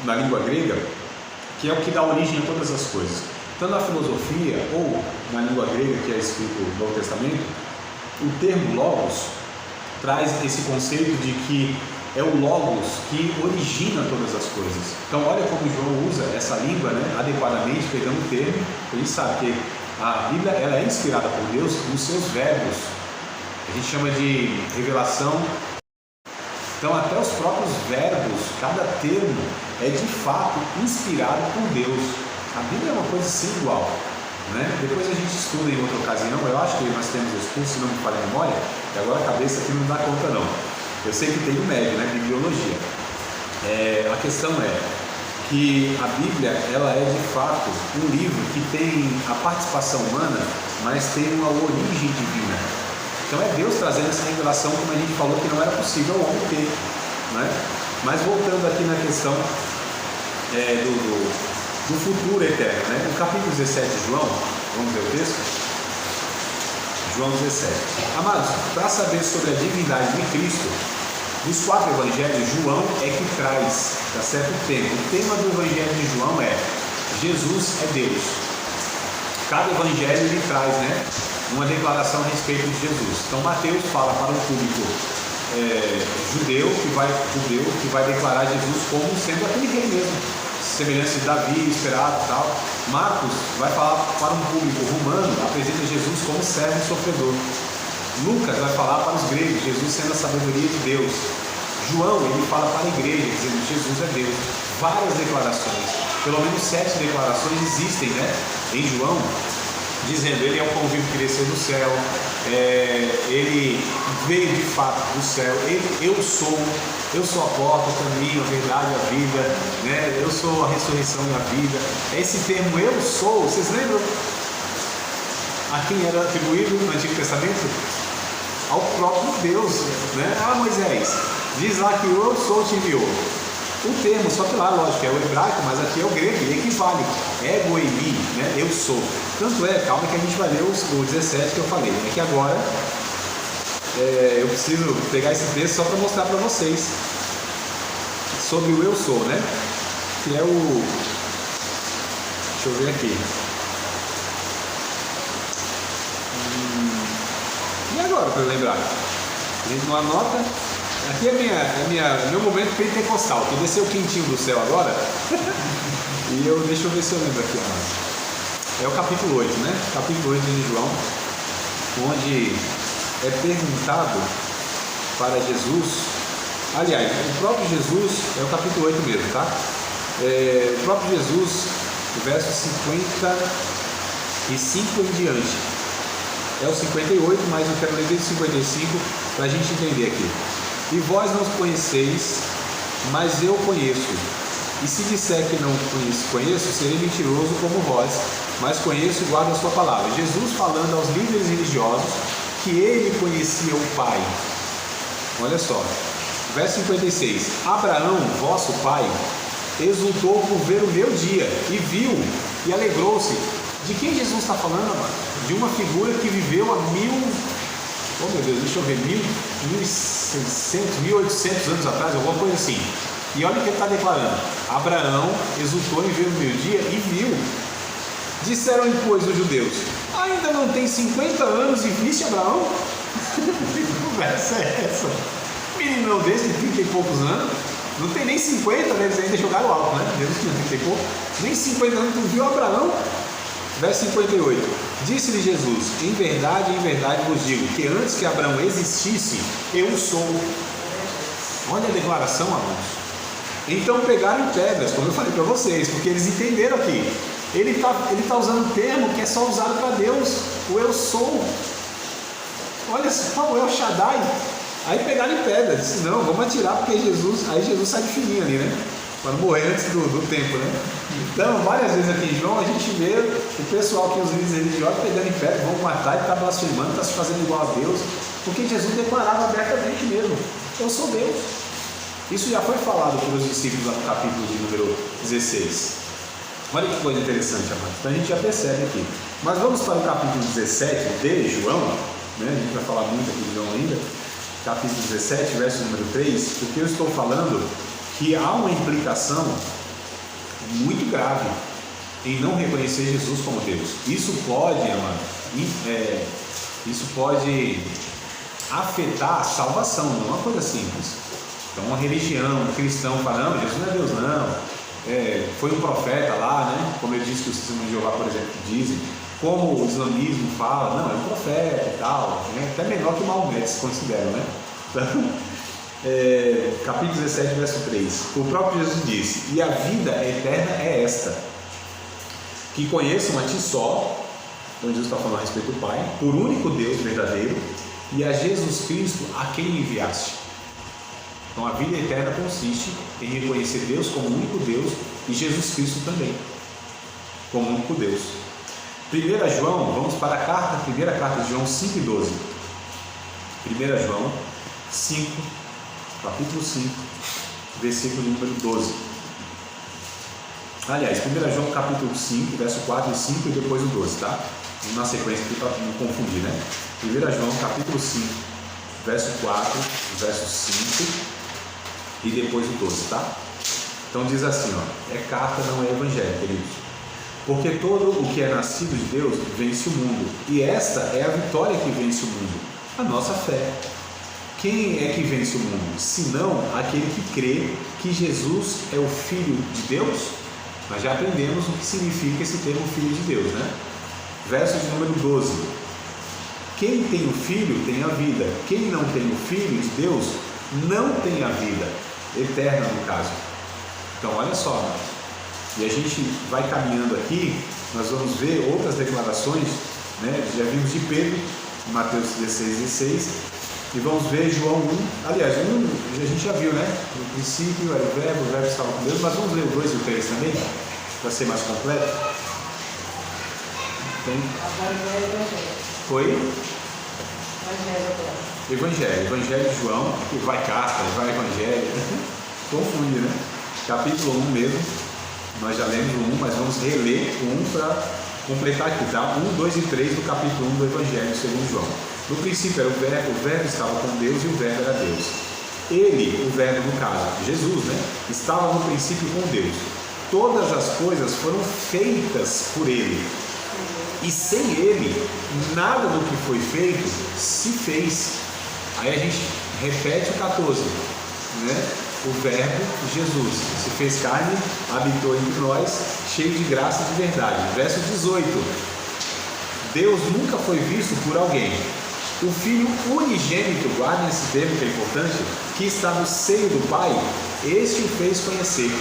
na língua grega, que é o que dá origem a todas as coisas. Tanto na filosofia ou na língua grega, que é escrito no Novo Testamento, o termo logos traz esse conceito de que é o logos que origina todas as coisas. Então olha como João usa essa língua, né, adequadamente, pegando o termo. A gente sabe que a Bíblia ela é inspirada por Deus nos seus verbos. A gente chama de revelação. Então até os próprios verbos, cada termo é de fato inspirado por Deus. A Bíblia é uma coisa sem igual, né? Depois a gente estuda em outra ocasião. Eu acho que nós temos os cursos, se não me falha a memória, e agora a cabeça aqui não dá conta não. Eu sei que tem o médio, né, bibliologia. A questão é que a Bíblia ela é de fato um livro que tem a participação humana, mas tem uma origem divina. Então é Deus trazendo essa revelação, como a gente falou, que não era possível ao homem ter, né? Mas voltando aqui na questão do futuro eterno, né? No capítulo 17 de João, vamos ver o texto? João 17. Amados, para saber sobre a divindade de Cristo, dos 4 evangelhos, João é que traz, tá certo? O tema do evangelho de João é Jesus é Deus. Cada evangelho ele traz, né, uma declaração a respeito de Jesus. Então Mateus fala para um público judeu que vai declarar Jesus como sendo aquele rei mesmo, semelhança de Davi, esperado e tal. Marcos vai falar para um público romano, apresenta Jesus como servo e sofredor. Lucas vai falar para os gregos, Jesus sendo a sabedoria de Deus. João, ele fala para a igreja, dizendo Jesus é Deus. Várias declarações, pelo menos 7 declarações existem, né, em João, dizendo ele é o pão vivo que desceu do céu, ele veio de fato do céu, eu sou a porta, o caminho, a verdade, a vida, né? Eu sou a ressurreição e a vida. Esse termo eu sou, vocês lembram a quem era atribuído no Antigo Testamento? Ao próprio Deus, né? Moisés, diz lá que eu sou te enviou. O termo, só que lá, lógico, é o hebraico, mas aqui é o grego, e equivale, ego eimi, né? Eu sou. Tanto calma que a gente vai ler o 17 que eu falei. É que agora eu preciso pegar esse texto só para mostrar para vocês sobre o eu sou, né? Que é o... Deixa eu ver aqui. E agora, para eu lembrar? A gente não anota. Aqui é meu momento pentecostal, que desceu o quentinho do céu agora. E deixa eu ver se eu lembro aqui. É o capítulo 8, né? Capítulo 8 de João, onde é perguntado para Jesus. Aliás, o próprio Jesus, é o capítulo 8 mesmo, tá? O próprio Jesus, verso 55 em diante. É o 58, mas eu quero ler desde 55 para a gente entender aqui. E vós não conheceis, mas eu conheço. E se disser que não conheço, serei mentiroso como vós, mas conheço e guardo a sua palavra. Jesus falando aos líderes religiosos que ele conhecia o Pai. Olha só, verso 56. Abraão, vosso pai, exultou por ver o meu dia, e viu, e alegrou-se. De quem Jesus está falando, amado? De uma figura que viveu há 1.600, 1.800 anos atrás, alguma coisa assim. E olha o que ele está declarando. Abraão exultou em ver o meu dia e viu. Disseram, pois, os judeus: ainda não tem 50 anos e viste Abraão? Que conversa é essa? Meninão desse de 30 e poucos anos, não tem nem 50, né? Eles ainda jogaram alto, né? Jesus tinha 30 e pouco, nem 50 anos, tu viu Abraão? Verso 58. Disse-lhe Jesus: em verdade vos digo, que antes que Abraão existisse, eu sou. Olha a declaração, amados. Então pegaram pedras, como eu falei para vocês, porque eles entenderam aqui. Ele tá usando um termo que é só usado para Deus, o eu sou. Olha só, o El Shaddai. Aí pegaram em pedra, disse: não, vamos atirar, porque Jesus. Aí Jesus sai de fininho ali, né? Para não morrer antes do tempo, né? Então, várias vezes aqui em João, a gente vê o pessoal que os líderes religiosos pegando em pedra, vão matar, ele está blasfemando, está se fazendo igual a Deus, porque Jesus declarava abertamente mesmo: eu sou Deus. Isso já foi falado pelos discípulos no capítulo de número 16. Olha que coisa interessante, amados. Então a gente já percebe aqui. Mas vamos para o capítulo 17 de João, né? A gente vai falar muito aqui de João ainda. Capítulo 17, verso número 3, porque eu estou falando que há uma implicação muito grave em não reconhecer Jesus como Deus. Isso pode, amado, isso pode afetar a salvação, não é uma coisa simples. Então, uma religião, um cristão fala: não, Jesus não é Deus, não. Foi um profeta lá, né? Como ele disse que os testemunhos de Jeová, por exemplo, dizem. Como o islamismo fala: não, é um profeta e tal, né? Até menor que Maomé, se consideram, né? Então, capítulo 17, verso 3. O próprio Jesus disse: e a vida eterna é esta, que conheçam a ti só, então Jesus está falando a respeito do Pai, por único Deus verdadeiro, e a Jesus Cristo a quem enviaste. Então a vida eterna consiste em reconhecer Deus como único Deus e Jesus Cristo também como único Deus. 1 João, vamos para a primeira carta de João 5,12. 1 João 5, capítulo 5, versículo número 12. Aliás, 1 João capítulo 5, verso 4 e 5 e depois o 12, tá? Na sequência aqui para não confundir, né? 1 João capítulo 5, verso 4, verso 5 e depois o 12, tá? Então diz assim, ó, é carta, não é evangelho, queridos. Porque todo o que é nascido de Deus vence o mundo, e esta é a vitória que vence o mundo, a nossa fé. Quem é que vence o mundo? Senão aquele que crê que Jesus é o Filho de Deus? Nós já aprendemos o que significa esse termo Filho de Deus, né? Verso de número 12. Quem tem o Filho tem a vida. Quem não tem o Filho de Deus não tem a vida eterna, no caso. Então olha só, e a gente vai caminhando aqui, nós vamos ver outras declarações, né? Já vimos de Pedro, em Mateus 16, e vamos ver João 1, aliás, 1 a gente já viu, né? No princípio era o verbo estava com Deus, mas vamos ler o 2 e o 3 também, para ser mais completo. Foi? Evangelho de João, que vai carta, vai evangelho, confunde, né? Capítulo 1 mesmo, nós já lemos o 1, mas vamos reler o 1 para completar aqui, tá? 1, 2 e 3 do capítulo 1 do Evangelho segundo João. No princípio era o verbo estava com Deus e o verbo era Deus. Ele, o verbo no caso, Jesus, né? Estava no princípio com Deus. Todas as coisas foram feitas por ele. E sem ele, nada do que foi feito se fez. Aí a gente repete o 14, né? O verbo Jesus se fez carne, habitou entre nós, cheio de graça e de verdade. Verso 18. Deus nunca foi visto por alguém. O Filho unigênito, guardem esse termo que é importante, que está no seio do Pai, este o fez conhecer.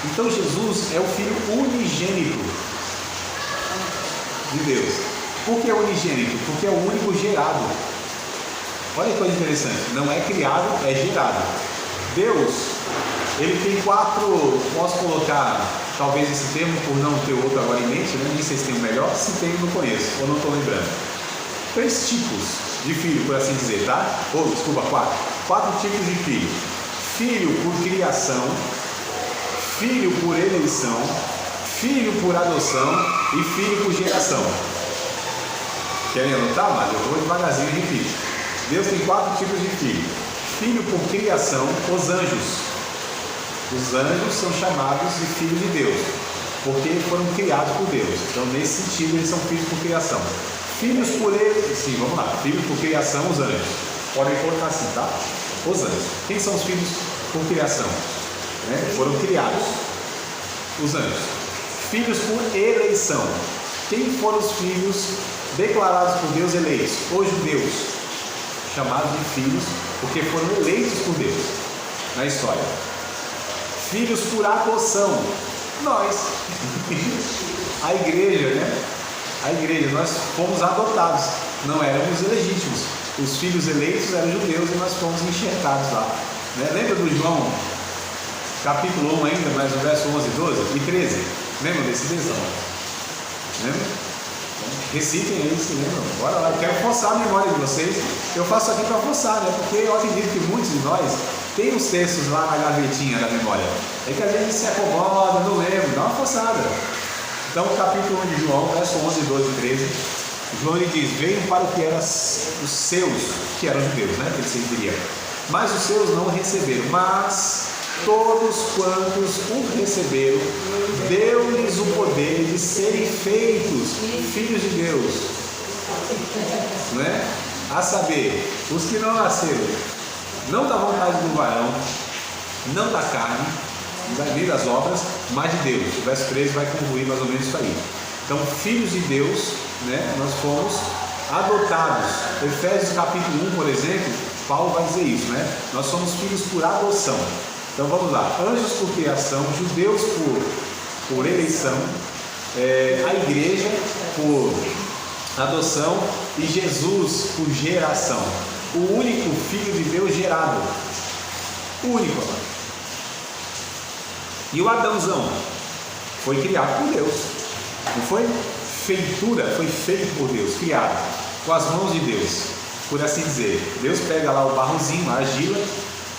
Então Jesus é o Filho unigênito de Deus. Por que unigênito? Porque é o único gerado. Olha que coisa interessante, não é criado, é gerado. Deus, ele tem 4, posso colocar talvez esse termo por não ter outro agora em mente, né? Nem sei se tem o melhor, se tem eu não conheço, ou não estou lembrando. 3 tipos de filho, por assim dizer, tá? Ou, desculpa, 4 tipos de filho. Filho por criação, filho por eleição, filho por adoção e filho por geração. Querem anotar? Mas eu vou devagarzinho e repito. Deus tem 4 tipos de filho. Filho por criação, os anjos. Os anjos são chamados de filhos de Deus, porque foram criados por Deus. Então, nesse sentido, eles são filhos por criação. Filhos por ele, sim, vamos lá. Filhos por criação, os anjos. Podem colocar assim, tá? Os anjos. Quem são os filhos por criação? Né? Foram criados. Os anjos. Filhos por eleição. Quem foram os filhos declarados por Deus eleitos? Os judeus, chamados de filhos, porque foram eleitos por Deus na história. Filhos por adoção, nós, a igreja, né? A igreja, nós fomos adotados, não éramos legítimos. Os filhos eleitos eram judeus e nós fomos enxertados lá, né? Lembra do João, capítulo 1 ainda, mas o verso 11, 12 e 13? Lembra desse texto? Lembra? Recitem aí, se lembram. Bora lá, eu quero forçar a memória de vocês. Eu faço aqui para forçar, né? Porque eu acredito que muitos de nós tem os textos lá na gavetinha da memória. É que a gente se acomoda, não lembra, dá uma forçada. Então, capítulo 1 de João, verso 11, 12 e 13. João ele diz: veio para o que eram os seus, que eram judeus, né? Que ele serviria. Mas os seus não o receberam. Mas todos quantos o receberam, deu-lhes o poder de serem feitos filhos de Deus, não é? A saber, os que não nasceram, não da vontade do varão, não da carne, nem das obras, mas de Deus. O verso 13 vai concluir mais ou menos isso aí. Então, filhos de Deus, né? Nós fomos adotados. Efésios capítulo 1, por exemplo, Paulo vai dizer isso, né? Nós somos filhos por adoção. Então vamos lá, anjos por criação, judeus por eleição, a igreja por adoção e Jesus por geração. O único Filho de Deus gerado, o único. E o Adãozão foi criado por Deus, não foi? Feitura, foi feito por Deus, criado com as mãos de Deus. por assim dizer. Deus pega lá o barrozinho, a argila,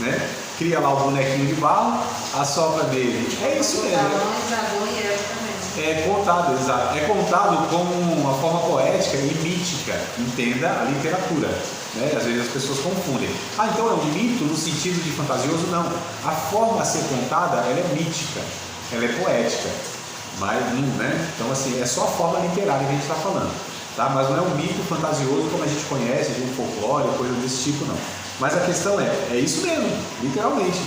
né? Cria lá o bonequinho de barro, assopra nele. É isso mesmo. É contado, exato. É contado como uma forma poética e mítica, entenda a literatura. Né? Às vezes as pessoas confundem. Então é um mito no sentido de fantasioso? Não. A forma a ser contada, ela é mítica, ela é poética. Mas, né? Então assim, é só a forma literária que a gente está falando. Tá? Mas não é um mito fantasioso como a gente conhece, de um folclore, coisa desse tipo, não. Mas a questão é isso mesmo, literalmente.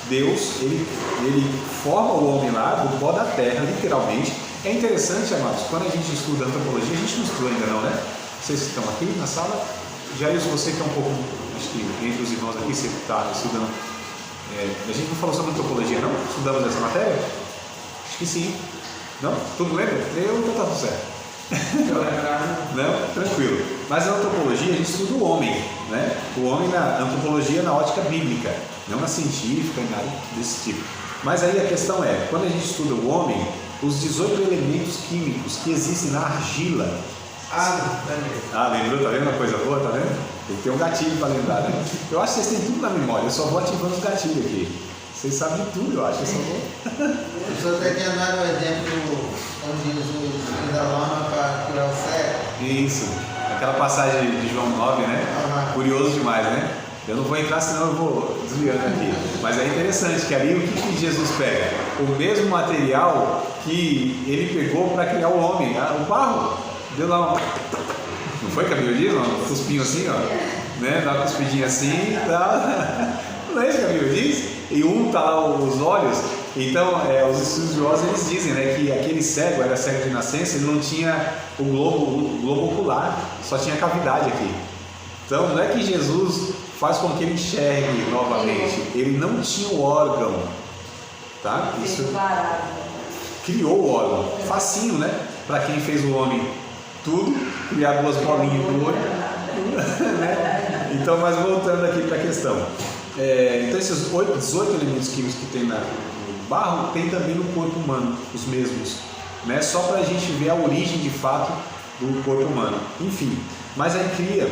Deus, ele forma o homem lá do pó da terra, literalmente. É interessante, amados, quando a gente estuda antropologia, a gente não estuda ainda não, né? Vocês que estão aqui na sala, Jair, você que é um pouco, acho que entre os irmãos aqui, você está estudando. A gente não falou sobre antropologia, não? Estudamos essa matéria? Acho que sim. Não? Tudo lembra? Então tá tudo certo. Não? Tranquilo. Mas na antropologia a gente estuda o homem, né? O homem na antropologia na ótica bíblica, não na científica, nada desse tipo. Mas aí a questão é, quando a gente estuda o homem, os 18 elementos químicos que existem na argila. Lembrou? Tá vendo uma coisa boa? Tá vendo? Tem que ter um gatilho para lembrar, né? Eu acho que vocês têm tudo na memória, eu só vou ativando os gatilhos aqui. Vocês sabem tudo, eu acho. Eu só vou. O senhor tem que andar no exemplo onde Jesus usa a lama para curar o cego. Isso, aquela passagem de João 9, né? Curioso demais, né? Eu não vou entrar, senão eu vou desviando aqui. Mas é interessante que ali o que Jesus pega? O mesmo material que ele pegou para criar o homem, o barro. Deu lá uma... Não foi que a Bíblia diz? Um cuspinho assim, ó. Né? Dá uma cuspidinha assim e tal. Não é isso que a Bíblia diz? E unta lá os olhos. Então, os estudiosos eles dizem, né, que aquele cego era cego de nascença, ele não tinha o globo ocular, só tinha cavidade aqui. Então, não é que Jesus faz com que ele enxergue novamente, ele não tinha o órgão, tá? Isso criou o órgão, facinho, né? Para quem fez o homem tudo, criar duas bolinhas no olho. Né? Então, mas voltando aqui para a questão. Então esses 18 elementos químicos que tem no barro, tem também no corpo humano, os mesmos, né? Só para a gente ver a origem de fato do corpo humano. Enfim, mas aí cria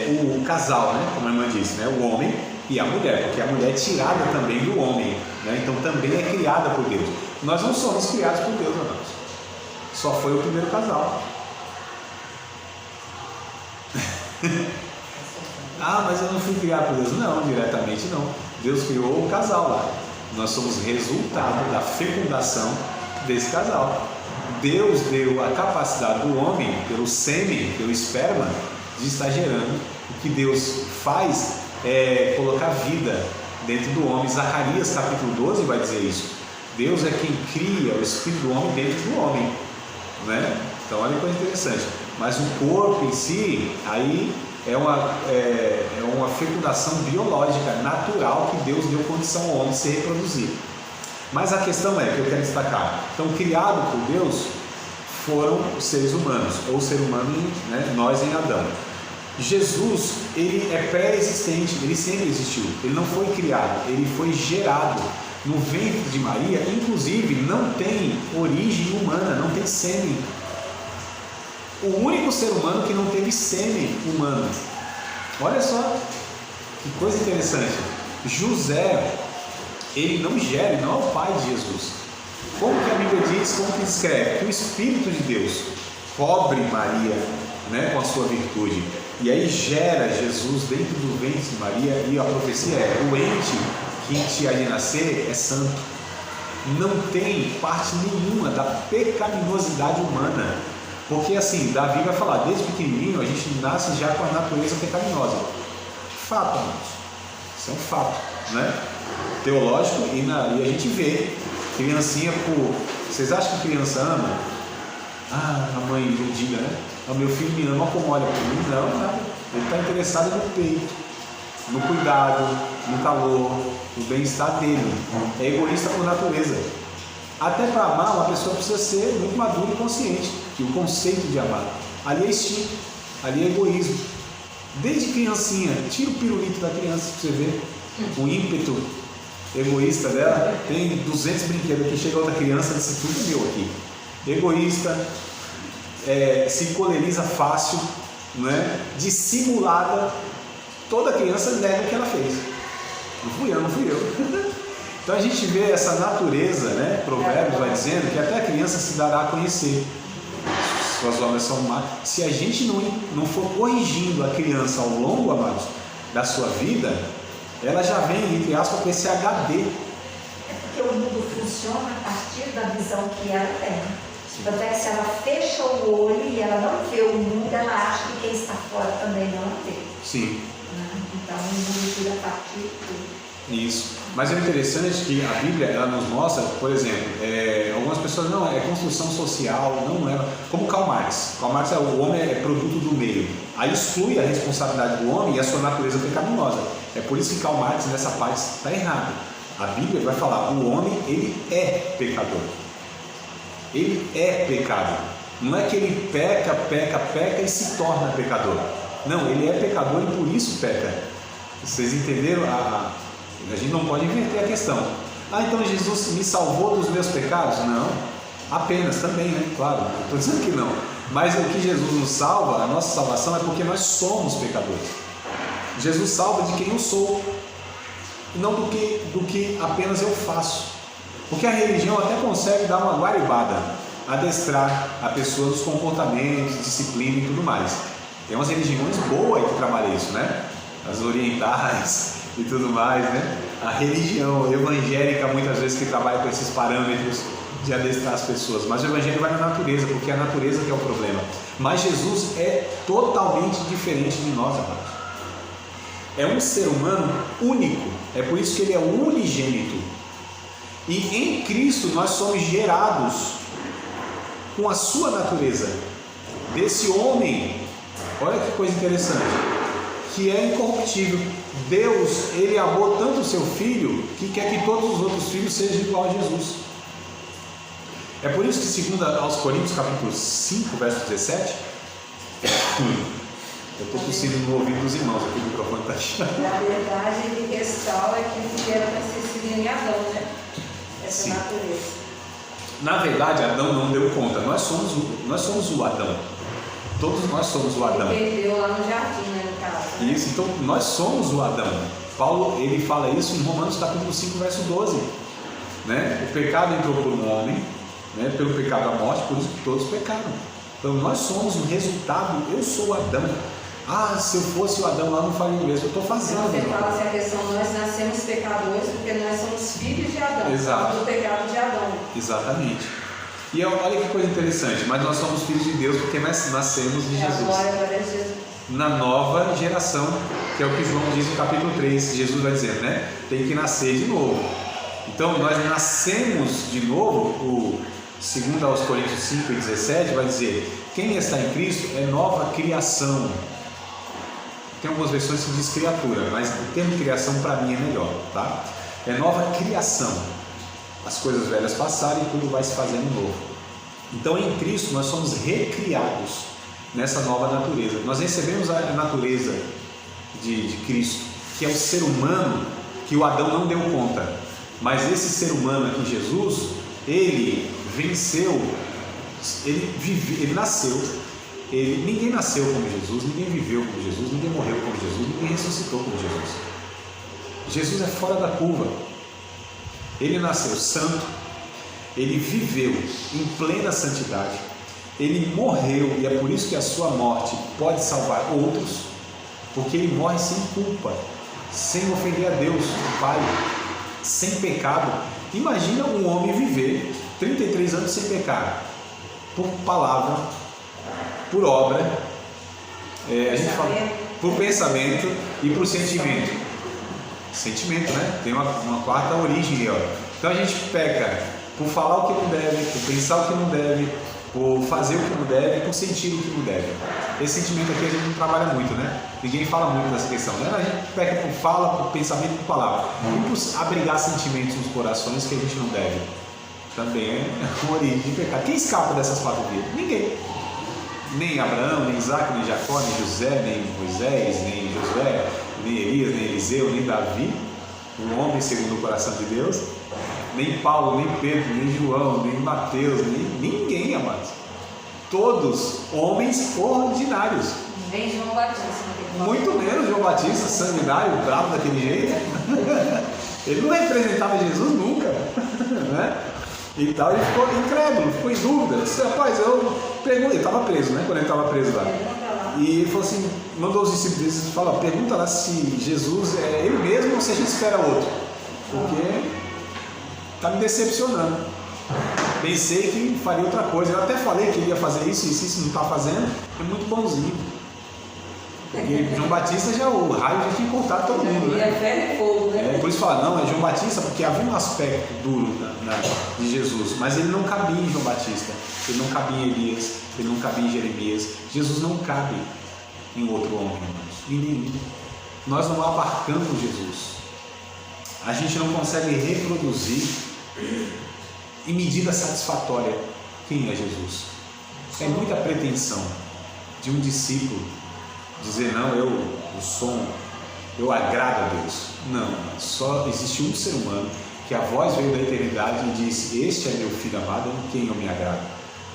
o casal, né? Como a irmã disse, né? O homem e a mulher, porque a mulher é tirada também do homem, né? Então também é criada por Deus. Nós não somos criados por Deus, amados. Só foi o primeiro casal. Mas eu não fui criado por Deus. Não, diretamente não. Deus criou o casal lá. Nós somos resultado da fecundação desse casal. Deus deu a capacidade do homem, pelo sêmen, pelo esperma, de estar gerando. O que Deus faz é colocar vida dentro do homem. Zacarias capítulo 12 vai dizer isso. Deus é quem cria o espírito do homem dentro do homem, né? Então olha que coisa interessante. Mas o corpo em si, aí é uma fecundação biológica, natural, que Deus deu condição ao homem se reproduzir. Mas a questão que eu quero destacar, então criado por Deus foram os seres humanos, ou o ser humano, né, nós em Adão. Jesus, ele é pré-existente, ele sempre existiu, ele não foi criado, ele foi gerado no ventre de Maria, inclusive não tem origem humana, não tem sêmen. O único ser humano que não teve sêmen humano. Olha só que coisa interessante. José, ele não gera, ele não é o pai de Jesus. Como que a Bíblia diz, como que descreve? Que o Espírito de Deus cobre Maria, né, com a sua virtude. E aí gera Jesus dentro do ventre de Maria, e a profecia é: o ente que te há de nascer é santo. Não tem parte nenhuma da pecaminosidade humana. Porque assim, Davi vai falar, desde pequenininho a gente nasce já com a natureza pecaminosa. Fato, amados. Isso é um fato, né? Teológico, e a gente vê criancinha por... Vocês acham que criança ama? A mãe diga, né? O meu filho me ama como olha para mim. Não. Ele está interessado no peito, no cuidado, no calor, no bem-estar dele. É egoísta por natureza. Até para amar, uma pessoa precisa ser muito madura e consciente que o conceito de amar, ali é instinto, ali é egoísmo. Desde criancinha, tira o pirulito da criança para você ver o ímpeto egoísta dela. Tem 200 brinquedos aqui, chega outra criança e diz: tudo é meu aqui. Egoísta, se coleriza fácil, não é, dissimulada, toda criança nega o que ela fez. Não fui eu. Então a gente vê essa natureza, né? Provérbios vai dizendo que até a criança se dará a conhecer. Suas obras são más. Se a gente não for corrigindo a criança ao longo, amados, da sua vida, ela já vem, entre aspas, com esse HD. É porque o mundo funciona a partir da visão que ela tem. Tanto é que se ela fecha o olho e ela não vê o mundo, ela acha que quem está fora também não vê. Sim. Então o mundo vira a partir de tudo. Isso. Mas é interessante que a Bíblia, ela nos mostra, por exemplo, algumas pessoas, não, é construção social, não é. Como Karl Marx. Karl Marx é o homem é produto do meio. Aí exclui a responsabilidade do homem e a sua natureza pecaminosa. É por isso que Karl Marx nessa parte está errado. A Bíblia vai falar, o homem, ele é pecador. Ele é pecado. Não é que ele peca e se torna pecador. Não, ele é pecador e por isso peca. Vocês entenderam? A gente não pode inverter a questão. Então Jesus me salvou dos meus pecados? Não. Apenas também, né? Claro, não estou dizendo que não. Mas o que Jesus nos salva, a nossa salvação é porque nós somos pecadores. Jesus salva de quem eu sou, e não do que apenas eu faço. Porque a religião até consegue dar uma guaribada, adestrar a pessoa dos comportamentos, disciplina e tudo mais. Tem umas religiões boas que trabalham isso, né? As orientais e tudo mais, né? A religião evangélica muitas vezes que trabalha com esses parâmetros de adestrar as pessoas, mas o evangelho vai na natureza, porque é a natureza que é o problema. Mas Jesus é totalmente diferente de nós, amados. É um ser humano único, é por isso que ele é o unigênito. E em Cristo nós somos gerados com a sua natureza, desse homem, olha que coisa interessante, que é incorruptível. Deus, ele amou tanto o seu filho, que quer que todos os outros filhos sejam igual a Jesus. É por isso que, segundo aos Coríntios, capítulo 5, verso 17, eu estou tossindo no ouvido dos irmãos, aqui o microfone está chato. Na verdade, ele restaura que era para ser seguido em Adão, né? Essa natureza. Na verdade, Adão não deu conta. Nós somos o Adão. Todos nós somos o Adão. Ele perdeu lá no jardim, né, no caso. Né? Isso, então nós somos o Adão. Paulo, ele fala isso em Romanos capítulo 5, verso 12. Né? O pecado entrou por um homem, né? Pelo pecado a morte, por isso que todos pecaram. Então nós somos o resultado, eu sou o Adão. Se eu fosse o Adão lá, não faria o mesmo. Eu estou fazendo. Você fala assim, a questão, nós nascemos pecadores porque nós somos filhos de Adão. Exato. Do pecado de Adão. Exatamente. E olha que coisa interessante, mas nós somos filhos de Deus porque nós nascemos de Jesus. Agora Jesus. Na nova geração, que é o que João diz no capítulo 3, Jesus vai dizer, né? Tem que nascer de novo. Então nós nascemos de novo, segundo aos Coríntios 5 e 17 vai dizer, quem está em Cristo é nova criação. Tem algumas versões que diz criatura, mas o termo criação para mim é melhor, tá? É nova criação. As coisas velhas passaram e tudo vai se fazendo novo. Então em Cristo nós somos recriados nessa nova natureza. Nós recebemos a natureza de Cristo, que é o ser humano que o Adão não deu conta. Mas esse ser humano aqui, Jesus, ele venceu, ele nasceu. Ninguém nasceu como Jesus, ninguém viveu como Jesus, ninguém morreu como Jesus, ninguém ressuscitou como Jesus. Jesus é fora da curva. Ele nasceu santo, ele viveu em plena santidade, ele morreu, e é por isso que a sua morte pode salvar outros, porque ele morre sem culpa, sem ofender a Deus, o Pai, sem pecado. Imagina um homem viver 33 anos sem pecado, por palavra, por obra, a gente fala, por pensamento e por sentimento. Sentimento, né? Tem uma quarta origem aí, ó. Então a gente peca por falar o que não deve, por pensar o que não deve, por fazer o que não deve, por sentir o que não deve. Esse sentimento aqui a gente não trabalha muito, né? Ninguém fala muito dessa questão, né? A gente peca por fala, por pensamento e por palavra. E por abrigar sentimentos nos corações que a gente não deve. Também é uma origem de pecado. Quem escapa dessas quatro vidas? Ninguém. Nem Abraão, nem Isaac, nem Jacó, nem José, nem Moisés, nem Josué, nem Elias, nem Eliseu, nem Davi, um homem segundo o coração de Deus, nem Paulo, nem Pedro, nem João, nem Mateus, nem ninguém, amados. Todos homens ordinários. Nem João Batista. Muito menos João Batista, sanguinário, bravo daquele jeito. Ele não representava Jesus nunca, né? E tal, ele ficou incrédulo, ficou em dúvida. Disse, rapaz, ele estava preso, né? Quando ele estava preso lá. E ele falou assim, mandou os discípulos e falou, pergunta lá se Jesus é ele mesmo ou se a gente espera outro. Porque está me decepcionando. Pensei que faria outra coisa. Eu até falei que ele ia fazer isso, e se isso não está fazendo, é muito bonzinho. Porque João Batista o raio já tinha cortado todo mundo, né? E é fé e fogo, né? Por isso fala, não, é João Batista, porque havia um aspecto duro de Jesus, mas ele não cabia em João Batista, ele não cabia em Elias, ele não cabia em Jeremias. Jesus não cabe em outro homem, em nenhum. Nós não abarcamos Jesus. A gente não consegue reproduzir em medida satisfatória quem é Jesus. É muita pretensão de um discípulo dizer, não, eu agrado a Deus. Não, só existe um ser humano que a voz veio da eternidade e disse, este é meu filho amado em quem eu me agrado.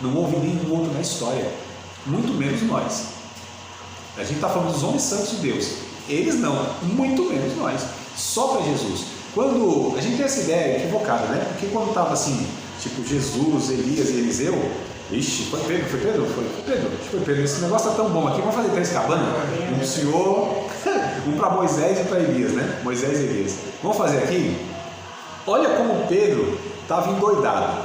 Não houve nenhum outro na história, muito menos nós. A gente está falando dos homens santos de Deus, eles não, muito menos nós, só para Jesus. Quando a gente tem essa ideia equivocada, né? Porque quando estava assim, tipo Jesus, Elias e Eliseu, ixi, foi Pedro, esse negócio tá tão bom aqui, vamos fazer 3 cabanas? Um pro Senhor, um para Moisés e para Elias, né? Moisés e Elias. Vamos fazer aqui? Olha como Pedro estava endoidado.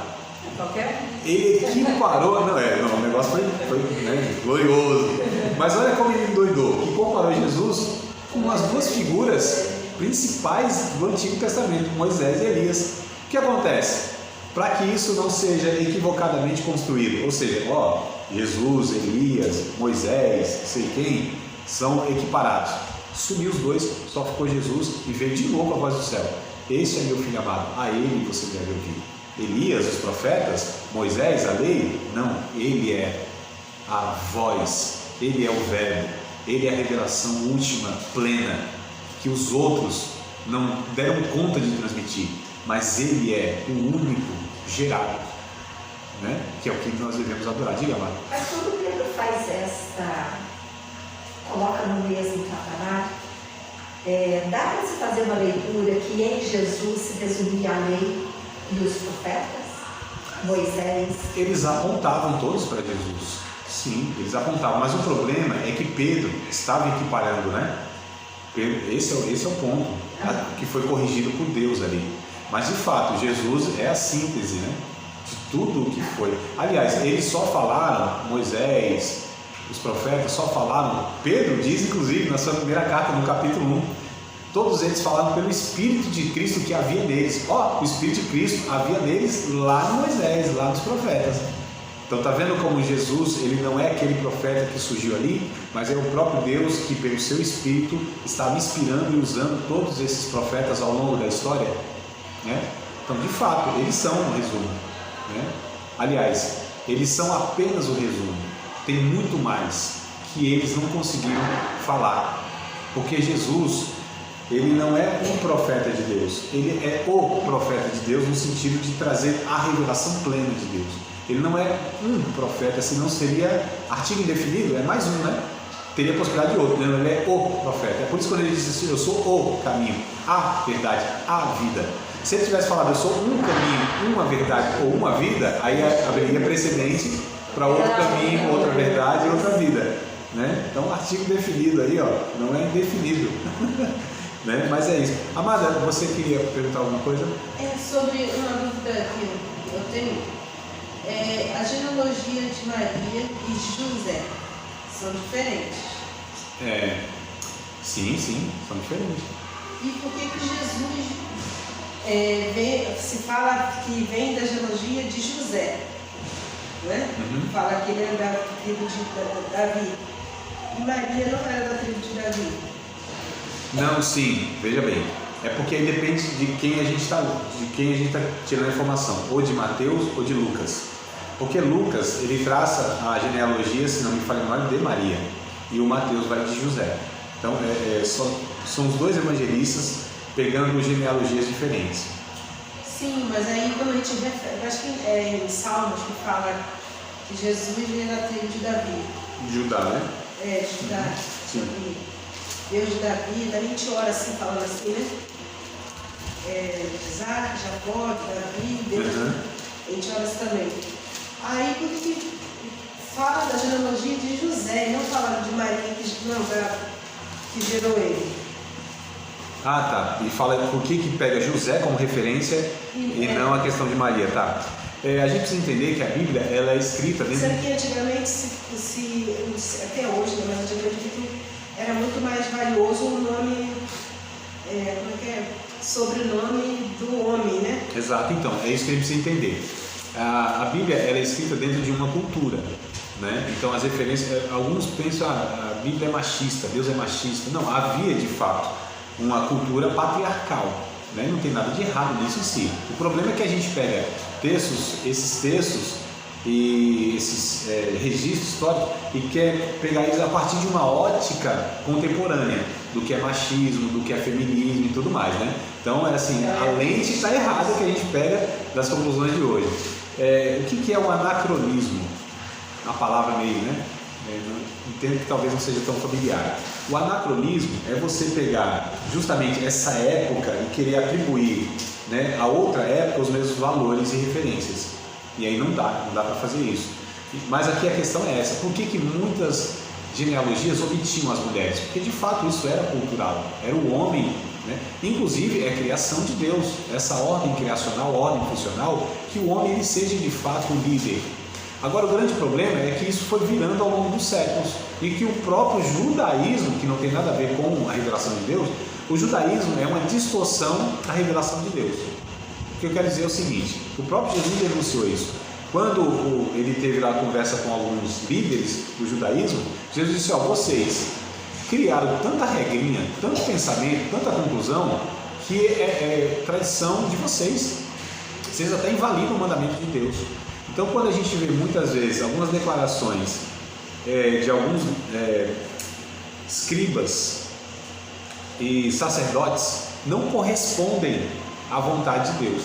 Ele equiparou, o negócio foi né, glorioso. Mas olha como ele endoidou, que comparou Jesus com as 2 figuras principais do Antigo Testamento, Moisés e Elias. O que acontece? Para que isso não seja equivocadamente construído, ou seja, Jesus, Elias, Moisés, sei quem, são equiparados. Sumiu os 2, só ficou Jesus e veio de novo a voz do céu. Este é meu filho amado, a ele você deve ouvir. Elias, os profetas, Moisés, a lei, não, ele é a voz, ele é o verbo, ele é a revelação última, plena, que os outros não deram conta de transmitir, mas ele é o único gerado, né? Que é o que nós devemos adorar. Diga, Amado. Mas quando Pedro faz coloca no mesmo patamar, dá para se fazer uma leitura que em Jesus se resumia a lei e os profetas? Moisés? Eles apontavam todos para Jesus. Sim, eles apontavam, mas o problema é que Pedro estava equiparando, né? Esse é o ponto que foi corrigido por Deus ali. Mas de fato, Jesus é a síntese, né, de tudo o que foi. Aliás, eles só falaram, Moisés, os profetas só falaram, Pedro diz inclusive na sua primeira carta, no capítulo 1, todos eles falaram pelo Espírito de Cristo que havia neles. O Espírito de Cristo havia neles lá no Moisés, lá nos profetas. Então está vendo como Jesus, ele não é aquele profeta que surgiu ali, mas é o próprio Deus que pelo seu Espírito estava inspirando e usando todos esses profetas ao longo da história, né? Então de fato, eles são um resumo, né? Aliás, eles são apenas o resumo, tem muito mais que eles não conseguiram falar, porque Jesus, ele não é um profeta de Deus, ele é o profeta de Deus no sentido de trazer a revelação plena de Deus. Ele não é um profeta, senão seria artigo indefinido, é mais um, né? Teria a possibilidade de outro, né? Ele é o profeta. É por isso que quando ele diz assim, eu sou o caminho, a verdade, a vida. Se ele tivesse falado, eu sou um caminho, uma verdade ou uma vida, aí haveria precedente para outro caminho, outra verdade e outra vida, né? Então, artigo definido aí, não é indefinido. Né? Mas é isso. Amada, você queria perguntar alguma coisa? Sobre uma dúvida que eu tenho. A genealogia de Maria e de José são diferentes. Sim, são diferentes. E por que Jesus se fala que vem da genealogia de José, né? Uhum. Fala que ele é da tribo de Davi. E Maria não era da tribo de Davi. Não, sim, veja bem. É porque aí depende de quem a gente está tirando a informação, ou de Mateus ou de Lucas. Porque Lucas, ele traça a genealogia, se não me falha a memória, de Maria, e o Mateus vai de José. Então, são os dois evangelistas pegando genealogias diferentes. Sim, mas aí quando a gente refere, acho que em Salmos que fala que Jesus veio da tribo de Davi. Judá, né? Judá, sobre Deus de Davi, a gente ora assim, falando assim, né? Isaac, Jacó, Davi, Deus, a gente ora assim também. Aí, por que fala da genealogia de José, e não fala de Maria que gerou ele? Ah, tá. E fala por que pega José como referência e não a questão de Maria, tá? A gente precisa entender que a Bíblia ela é escrita dentro... Sendo que antigamente, até hoje, mas antigamente era muito mais valioso o nome, sobrenome do homem, né? Exato, então, é isso que a gente precisa entender. A Bíblia ela é escrita dentro de uma cultura, né? Então as referências, alguns pensam a Bíblia é machista, Deus é machista. Não, havia de fato uma cultura patriarcal, né? Não tem nada de errado nisso em si. O problema é que a gente pega esses textos e esses registros históricos e quer pegar eles a partir de uma ótica contemporânea do que é machismo, do que é feminismo e tudo mais, né? Então, assim, a lente está errada que a gente pega das conclusões de hoje. O que é o anacronismo? Uma palavra meio, né? Entendo que talvez não seja tão familiar. O anacronismo é você pegar justamente essa época e querer atribuir, né, a outra época os mesmos valores e referências. E aí não dá para fazer isso. Mas aqui a questão é essa: por que muitas genealogias omitiam as mulheres? Porque de fato isso era cultural, era o homem, né? Inclusive é criação de Deus, essa ordem criacional, ordem funcional, que o homem ele seja de fato o líder. Agora o grande problema é que isso foi virando ao longo dos séculos e que o próprio judaísmo, que não tem nada a ver com a revelação de Deus, o judaísmo é uma distorção da revelação de Deus. O que eu quero dizer é o seguinte: o próprio Jesus denunciou isso. Quando ele teve lá a conversa com alguns líderes do judaísmo, Jesus disse: vocês criaram tanta regrinha, tanto pensamento, tanta conclusão, que é tradição de vocês. Vocês até invalidam o mandamento de Deus. Então, quando a gente vê muitas vezes algumas declarações de alguns escribas e sacerdotes, não correspondem à vontade de Deus,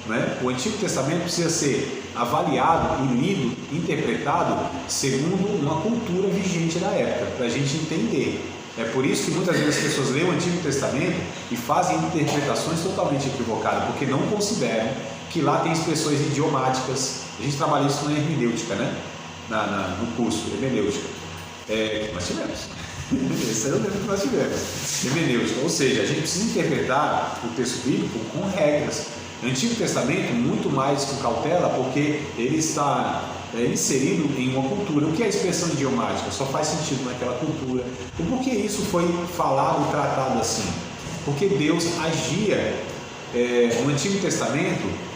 né? O Antigo Testamento precisa ser avaliado e lido, interpretado segundo uma cultura vigente da época, para a gente entender. É por isso que muitas vezes as pessoas leem o Antigo Testamento e fazem interpretações totalmente equivocadas, porque não consideram que lá tem expressões idiomáticas. A gente trabalha isso na hermenêutica, né? No curso hermenêutica. Nós tivemos. Esse é o livro que nós tivemos. Hermenêutica. Ou seja, a gente precisa interpretar o texto bíblico com regras. No Antigo Testamento, muito mais com cautela, porque ele está inserido em uma cultura. O que é a expressão idiomática? Só faz sentido naquela cultura. E por que isso foi falado e tratado assim? Porque Deus agia no Antigo Testamento.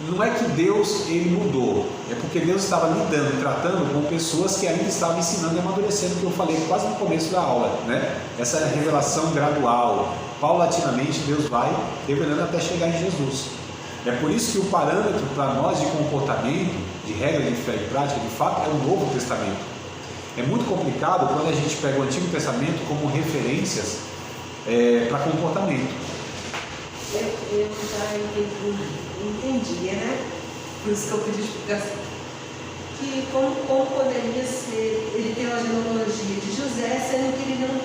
Não é que Deus ele mudou, é porque Deus estava lidando, tratando com pessoas que ainda estavam ensinando e amadurecendo, que eu falei quase no começo da aula, né? Essa revelação gradual, paulatinamente Deus vai revelando até chegar em Jesus. É por isso que o parâmetro para nós de comportamento, de regra de fé e prática, de fato, é o Novo Testamento. É muito complicado quando a gente pega o Antigo Testamento como referências para comportamento. Eu já entendia, né? Por isso que eu pedi explicação. Que como poderia ser, ele ter uma genealogia de José, sendo que ele não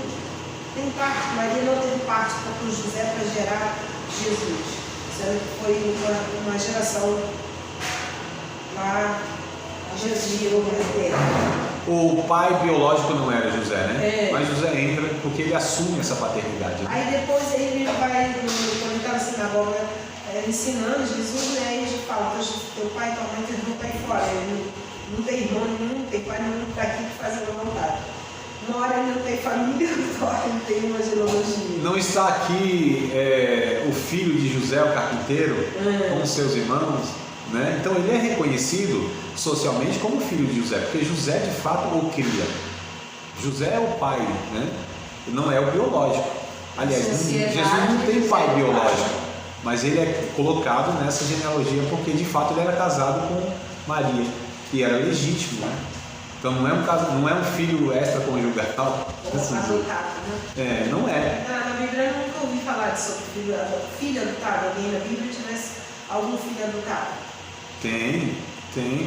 tem parte, Maria não teve parte para o José para gerar Jesus. Sendo que foi uma geração lá, Jesus ou terra. O pai biológico não era José, né? Mas José entra porque ele assume essa paternidade. Aí depois ele vai, quando ele está na sinagoga ensinando Jesus, né? Aí a gente fala: teu pai e tua mãe vão para aí fora. Ele não tem irmão nenhum, não tem pai nenhum, está aqui fazendo a vontade. Uma hora ele não tem família, outra hora ele tem uma genealogia. Não está aqui o filho de José, o carpinteiro, com seus irmãos, né? Então ele é reconhecido socialmente como filho de José, porque José de fato o cria. José é o pai, né? Não é o biológico. Aliás, Jesus não tem pai biológico, mas ele é colocado nessa genealogia porque de fato ele era casado com Maria e era legítimo, né? Então não é um caso, não é um filho extraconjugal. Assim, né? Não é. Na Bíblia eu nunca ouvi falar sobre filho adotado. Alguém na Bíblia tivesse algum filho adotado? Tem,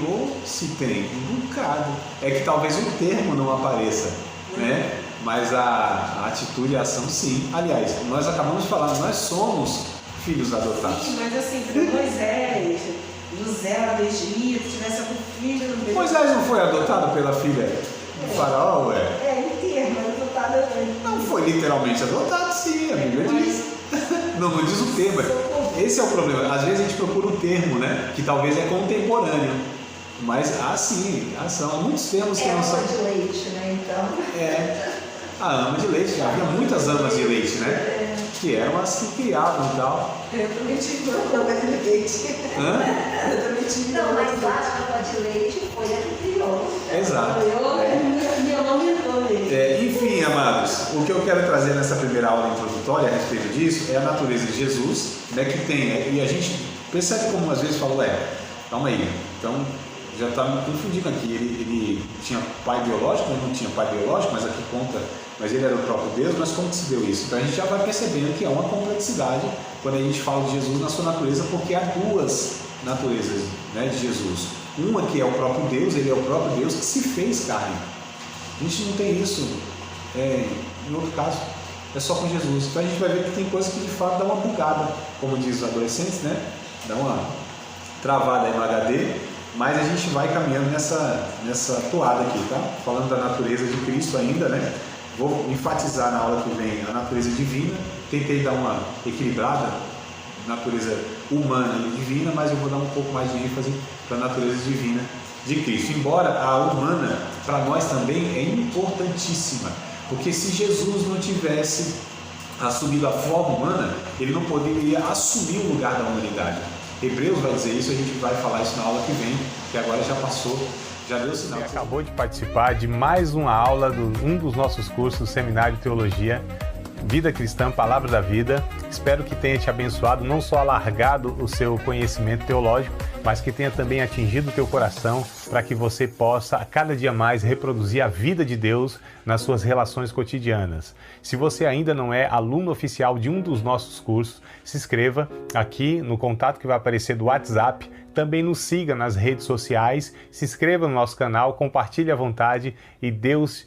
ou se tem, um bocado. É que talvez o termo não apareça. né? Mas a atitude e a ação, sim. Aliás, nós acabamos de falar, nós somos filhos adotados. Sim, mas assim, para Moisés, José lá do Egito, tivesse algum filho no meio. Moisés não foi adotado pela filha do faraó, ué? Em termo, adotado. Não foi literalmente adotado, sim, a Bíblia diz. Não diz o termo. Esse é o problema. Às vezes a gente procura um termo, né? Que talvez é contemporâneo. Mas sim, são muitos termos que não são. Ama de leite, né? Então. A ama de leite. Havia muitas amas de leite, né? Que eram as que criavam e tal. Eu também tive uma ama de leite. Hã? Eu também tive Não, uma mas lá a ama de leite foi a que criou. Exato. Minha mão mentou nele. Enfim, amados, o que eu quero trazer nessa primeira aula introdutória a respeito disso é a natureza de Jesus, né, que tem, e a gente percebe como às vezes falou, calma aí, então já está me confundindo aqui, ele tinha pai biológico, ele não tinha pai biológico, mas aqui conta, mas ele era o próprio Deus, mas como que se deu isso? Então a gente já vai percebendo que há uma complexidade quando a gente fala de Jesus na sua natureza, porque há duas naturezas, né, de Jesus. Uma que é o próprio Deus, ele é o próprio Deus que se fez carne. A gente não tem isso em outro caso, é só com Jesus. Então a gente vai ver que tem coisas que de fato dão uma bugada, como diz os adolescentes, né? Dá uma travada aí no HD, mas a gente vai caminhando nessa toada aqui, tá? Falando da natureza de Cristo ainda, né? Vou enfatizar na aula que vem a natureza divina, tentei dar uma equilibrada, natureza humana e divina, mas eu vou dar um pouco mais de ênfase para a natureza divina de Cristo. Embora a humana, para nós também, é importantíssima, porque se Jesus não tivesse assumido a forma humana, ele não poderia assumir o lugar da humanidade. Hebreus vai dizer isso, a gente vai falar isso na aula que vem, que agora já passou, já deu sinal. Você acabou de participar de mais uma aula de um dos nossos cursos do Seminário de Teologia, Vida Cristã, Palavra da Vida. Espero que tenha te abençoado, não só alargado o seu conhecimento teológico, mas que tenha também atingido o teu coração para que você possa a cada dia mais reproduzir a vida de Deus nas suas relações cotidianas. Se você ainda não é aluno oficial de um dos nossos cursos, se inscreva aqui no contato que vai aparecer do WhatsApp. Também nos siga nas redes sociais, se inscreva no nosso canal, compartilhe à vontade e Deus